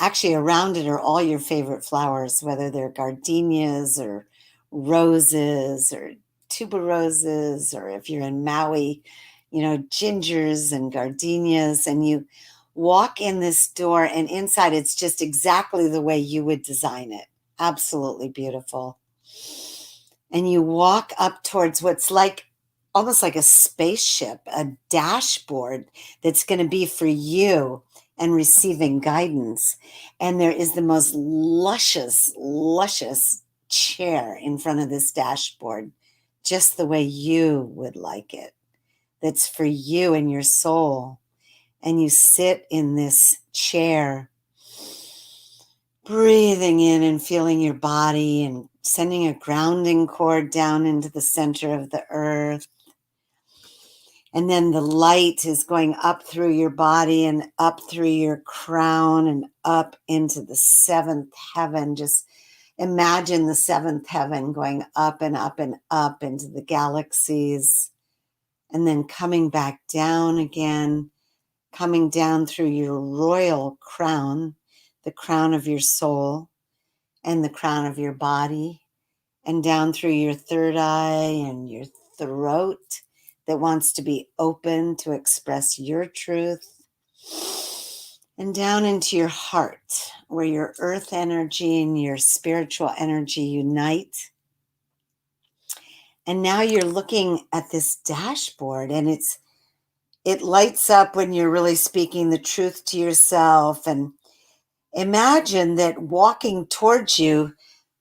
Actually, around it are all your favorite flowers, whether they're gardenias or roses or tuberoses, or if you're in Maui, gingers and gardenias. And you walk in this door, and inside it's just exactly the way you would design it. Absolutely beautiful. And you walk up towards what's almost like a spaceship, a dashboard that's going to be for you and receiving guidance. And there is the most luscious chair in front of this dashboard, just the way you would like it. That's for you and your soul. And you sit in this chair, breathing in and feeling your body and sending a grounding cord down into the center of the earth. And then the light is going up through your body and up through your crown and up into the seventh heaven. Just imagine the seventh heaven going up and up and up into the galaxies, and then coming back down again, coming down through your royal crown, the crown of your soul and the crown of your body, and down through your third eye and your throat that wants to be open to express your truth, and down into your heart where your earth energy and your spiritual energy unite. And now you're looking at this dashboard, and it lights up when you're really speaking the truth to yourself. And imagine that walking towards you,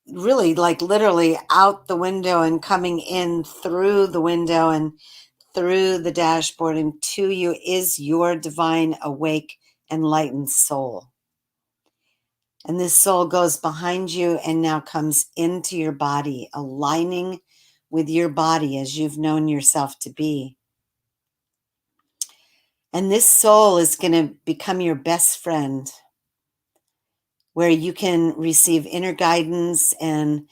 really like literally out the window and coming in through the window and through the dashboard and to you, is your divine, awake, enlightened soul. And this soul goes behind you and now comes into your body, aligning with your body as you've known yourself to be. And this soul is going to become your best friend, where you can receive inner guidance, and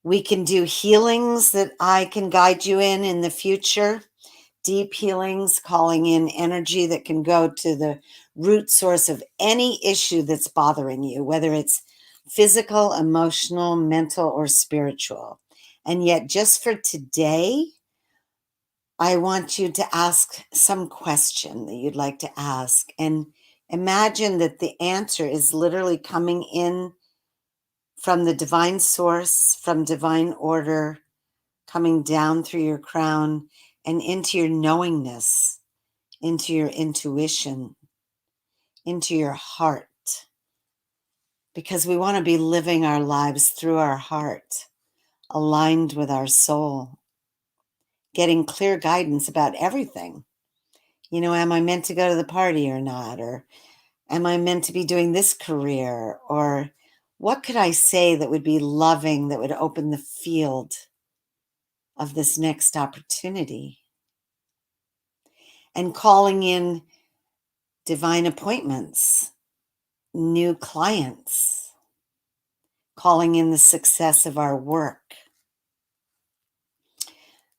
we can do healings that I can guide you in the future. Deep healings, calling in energy that can go to the root source of any issue that's bothering you, whether it's physical, emotional, mental, or spiritual. And yet, just for today, I want you to ask some question that you'd like to ask, and imagine that the answer is literally coming in from the divine source, from divine order, coming down through your crown and into your knowingness, into your intuition, into your heart. Because we want to be living our lives through our heart, aligned with our soul, getting clear guidance about everything. Am I meant to go to the party or not? Or am I meant to be doing this career? Or what could I say that would be loving, that would open the field of this next opportunity? And calling in divine appointments, new clients, calling in the success of our work,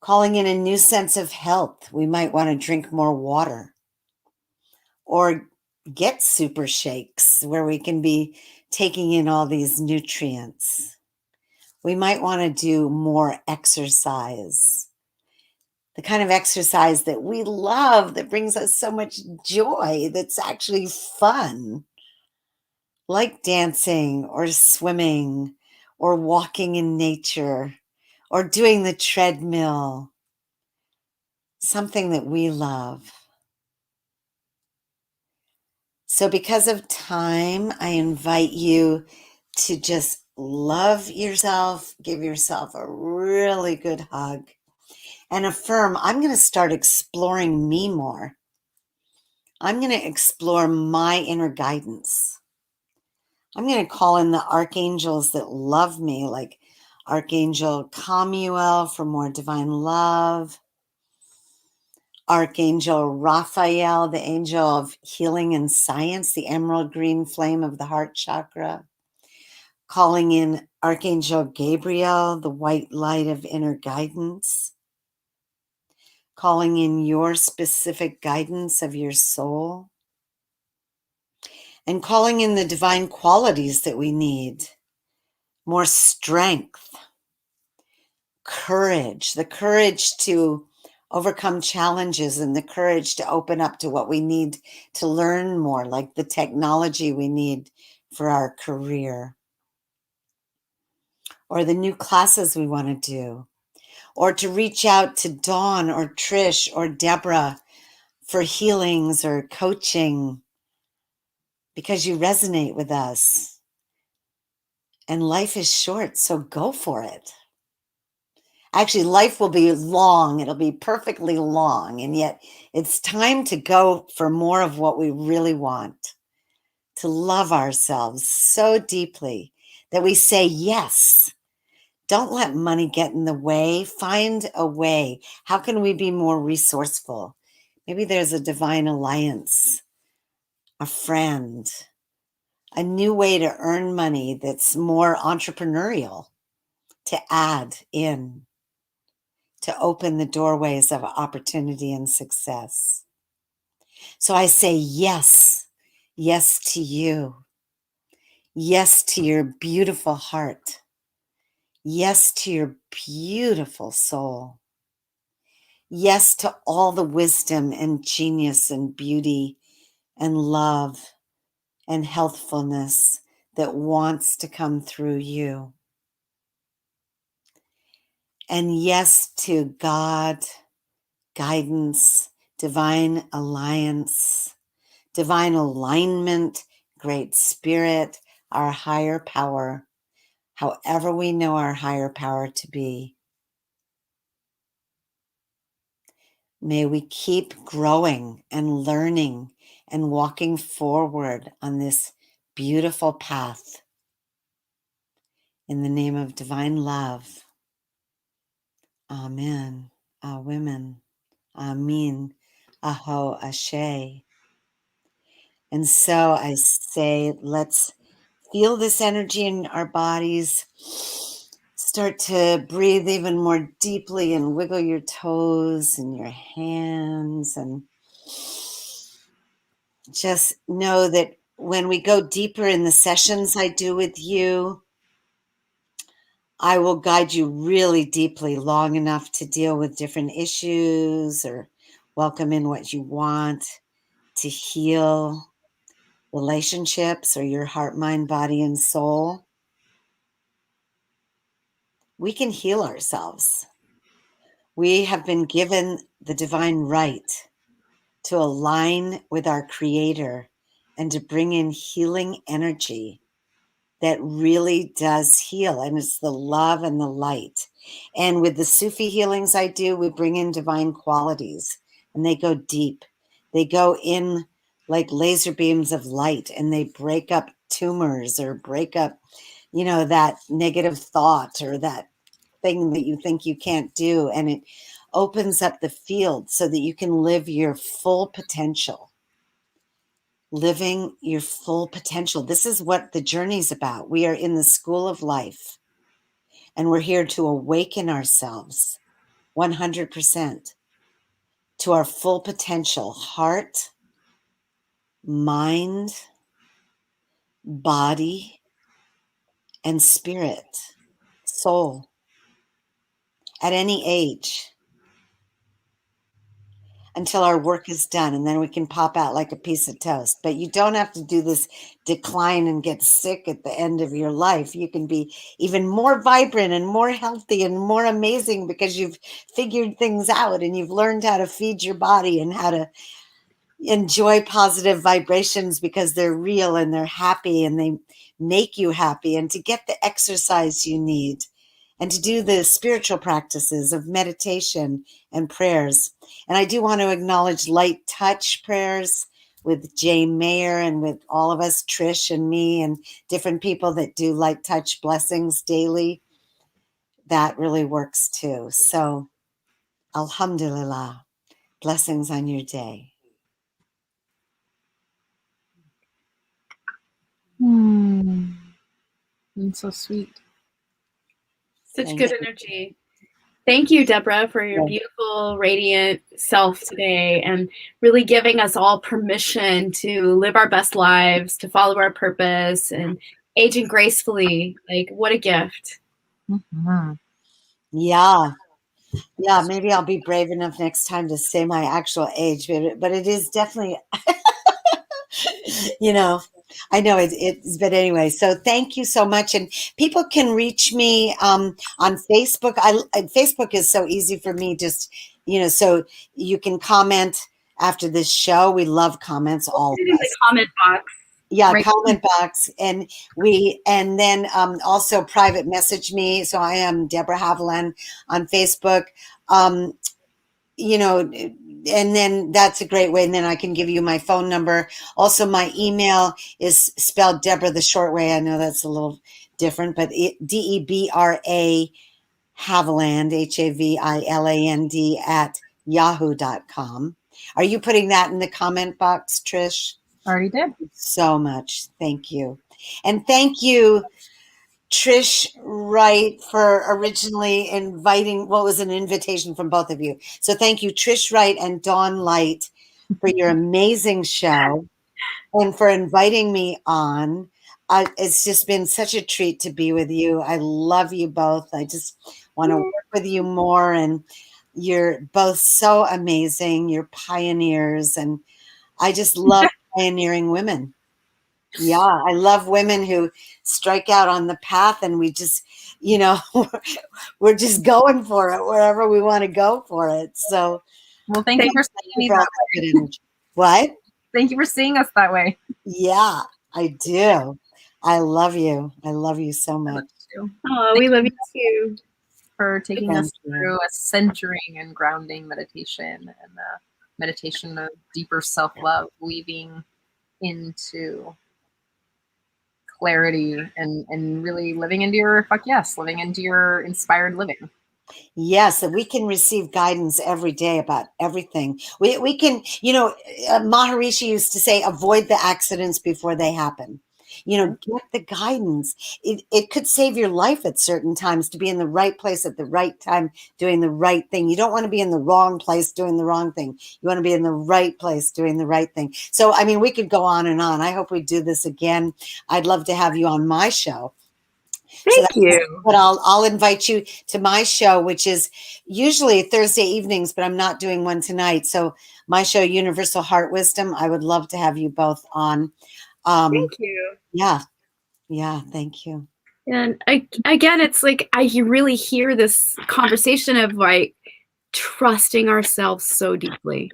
calling in a new sense of health. We might want to drink more water or get super shakes where we can be taking in all these nutrients. We might want to do more exercise, the kind of exercise that we love, that brings us so much joy, that's actually fun, like dancing or swimming or walking in nature or doing the treadmill, something that we love. So because of time, I invite you to just love yourself, give yourself a really good hug, and affirm, I'm going to start exploring me more. I'm going to explore my inner guidance. I'm going to call in the archangels that love me, like Archangel Camuel for more divine love, Archangel Raphael, the angel of healing and science, the emerald green flame of the heart chakra, calling in Archangel Gabriel, the white light of inner guidance, calling in your specific guidance of your soul, and calling in the divine qualities that we need: more strength, courage, the courage to overcome challenges, and the courage to open up to what we need to learn more, like the technology we need for our career, or the new classes we want to do, or to reach out to Dawn or Trish or Deborah for healings or coaching because you resonate with us. And life is short, so go for it. Actually, life will be long. It'll be perfectly long. And yet it's time to go for more of what we really want, to love ourselves so deeply that we say yes. Don't let money get in the way. Find a way. How can we be more resourceful? Maybe there's a divine alliance, a friend, a new way to earn money that's more entrepreneurial, to add in, to open the doorways of opportunity and success. So I say yes, yes to you, yes to your beautiful heart, yes to your beautiful soul, yes to all the wisdom and genius and beauty and love and healthfulness that wants to come through you. And yes to God, guidance, divine alliance, divine alignment, great spirit, our higher power, however we know our higher power to be. May we keep growing and learning and walking forward on this beautiful path. In the name of divine love. Amen. Women. Amin. Aho Ashe. And so I say, let's feel this energy in our bodies. Start to breathe even more deeply and wiggle your toes and your hands. And just know that when we go deeper in the sessions I do with you, I will guide you really deeply, long enough to deal with different issues or welcome in what you want to heal relationships or your heart, mind, body, and soul. We can heal ourselves. We have been given the divine right to align with our Creator and to bring in healing energy that really does heal. And it's the love and the light. And with the Sufi healings I do, we bring in divine qualities and they go deep. They go in like laser beams of light and they break up tumors or break up, that negative thought or that thing that you think you can't do. And it opens up the field so that you can live your full potential. Living your full potential. This is what the journey's about. We are in the school of life, and we're here to awaken ourselves 100% to our full potential, heart, mind, body, and spirit, soul, at any age, until our work is done, and then we can pop out like a piece of toast. But you don't have to do this decline and get sick at the end of your life. You can be even more vibrant and more healthy and more amazing because you've figured things out and you've learned how to feed your body and how to enjoy positive vibrations because they're real and they're happy and they make you happy, and to get the exercise you need, and to do the spiritual practices of meditation and prayers. And I do want to acknowledge light touch prayers with Jay Mayer and with all of us, Trish and me, and different people that do light touch blessings daily. That really works too. So, alhamdulillah, blessings on your day. And so sweet. Such Thank good you. energy. Thank you, Deborah, for your Yeah. beautiful, radiant self today and really giving us all permission to live our best lives, to follow our purpose and aging gracefully. Like, what a gift. Mm-hmm. Yeah. Yeah, maybe I'll be brave enough next time to say my actual age, but it is definitely, you know, I know it's, but anyway, so thank you so much. And people can reach me on Facebook. Facebook is so easy for me, just, so you can comment after this show. We love comments, all of In the us. comment box. Yeah, Right. comment box, and then also private message me. So I am Debra Haviland on Facebook. Um, and then that's a great way. And then I can give you my phone number. Also, my email is spelled Deborah the short way. I know that's a little different, but Debra Haviland, Haviland at yahoo.com. Are you putting that in the comment box, Trish? Already did. So much. Thank you. And thank you, Trish Wright, for originally inviting, what was an invitation from both of you. So thank you, Trish Wright and Dawn Light, for your amazing show and for inviting me on. It's just been such a treat to be with you. I love you both. I just want to work with you more. And you're both so amazing. You're pioneers. And I just love pioneering women. Yeah, I love women who strike out on the path and we just, we're just going for it wherever we want to go for it. So Well, thank you for seeing me for all that that good energy. What? Thank you for seeing us that way. Yeah, I do. I love you. I love you so I much. love you too. Oh, we love you too. For taking Thank us you. through a centering and grounding meditation and a meditation of deeper self-love, weaving into clarity and really living into your living into your inspired living. Yes, and we can receive guidance every day about everything. We can, Maharishi used to say, avoid the accidents before they happen. Get the guidance. It could save your life at certain times to be in the right place at the right time, doing the right thing. You don't want to be in the wrong place doing the wrong thing. You want to be in the right place doing the right thing. So, I mean, we could go on and on. I hope we do this again. I'd love to have you on my show. Thank you. But I'll invite you to my show, which is usually Thursday evenings, but I'm not doing one tonight. So my show, Universal Heart Wisdom, I would love to have you both on. Thank you. Yeah. Yeah. Thank you. And again, it's like I really hear this conversation of like trusting ourselves so deeply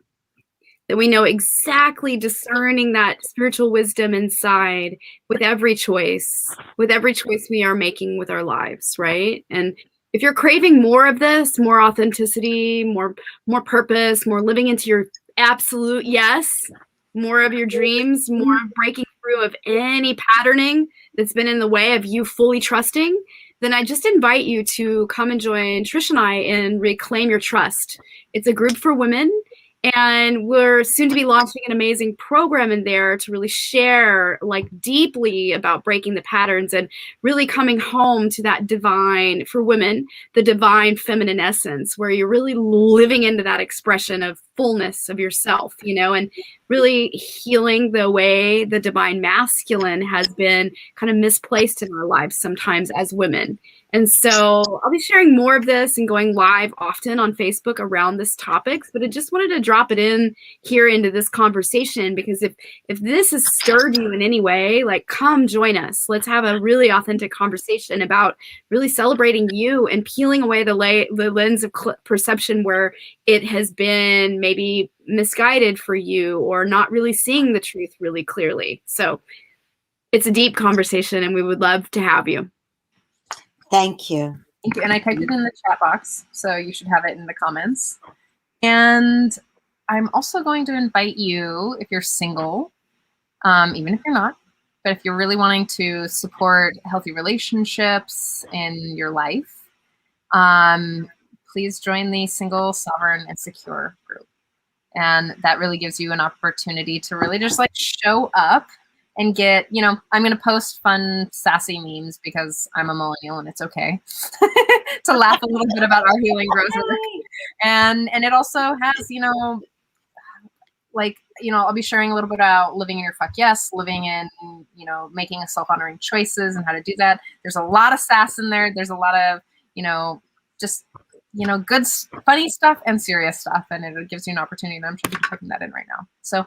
that we know exactly discerning that spiritual wisdom inside with every choice we are making with our lives, right? And if you're craving more of this, more authenticity, more purpose, more living into your absolute yes, more of your dreams, more of breaking through of any patterning that's been in the way of you fully trusting, then I just invite you to come and join Trish and I in Reclaim Your Trust. It's a group for women. And we're soon to be launching an amazing program in there to really share like deeply about breaking the patterns and really coming home to that divine, for women, the divine feminine essence, where you're really living into that expression of fullness of yourself, and really healing the way the divine masculine has been kind of misplaced in our lives sometimes as women. And so I'll be sharing more of this and going live often on Facebook around this topics, but I just wanted to drop it in here into this conversation because if this has stirred you in any way, like come join us. Let's have a really authentic conversation about really celebrating you and peeling away the lens of perception where it has been maybe misguided for you or not really seeing the truth really clearly. So it's a deep conversation and we would love to have you. Thank you. Thank you. And I typed it in the chat box, so you should have it in the comments. And I'm also going to invite you, if you're single, even if you're not, but if you're really wanting to support healthy relationships in your life, please join the Single, Sovereign, and Secure group. And that really gives you an opportunity to really just like show up and get, I'm going to post fun, sassy memes because I'm a millennial and it's okay to laugh a little bit about our healing grows work. And it also has, I'll be sharing a little bit about living in your fuck yes, living in, making self-honoring choices and how to do that. There's a lot of sass in there. There's a lot of, just, good, funny stuff and serious stuff. And it gives you an opportunity. And I'm sure you're putting that in right now. So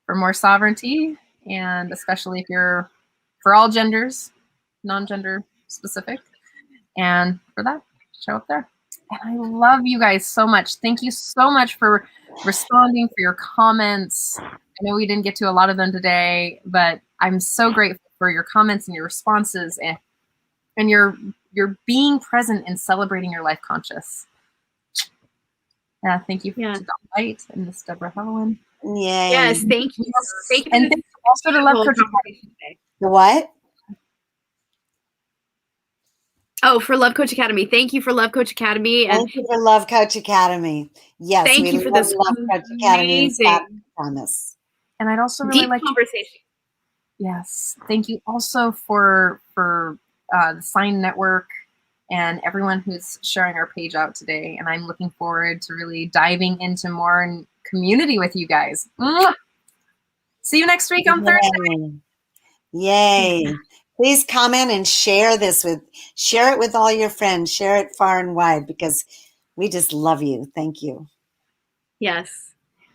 for more sovereignty, and especially if you're for all genders, non-gender specific, and for that, show up there. And I love you guys so much. Thank you so much for responding, for your comments. I know we didn't get to a lot of them today, but I'm so grateful for your comments and your responses and your being present and celebrating your life conscious. Thank you to Don Light and Miss Debra Haviland. Yay. Yes, thank you. Thank you. And thank you also to Love Coach Academy. The what? Oh, for Love Coach Academy. Thank you for Love Coach Academy. And thank you for Love Coach Academy. Yes, thank you for this Love Coach Academy. amazing Promise. And I'd also really deep like conversation. Yes, thank you also for the Sign Network and everyone who's sharing our page out today. And I'm looking forward to really diving into more community with you guys. Mwah! See you next week on Thursday. Yay. Please comment and share it with all your friends. Share it far and wide because we just love you. Thank you. Yes.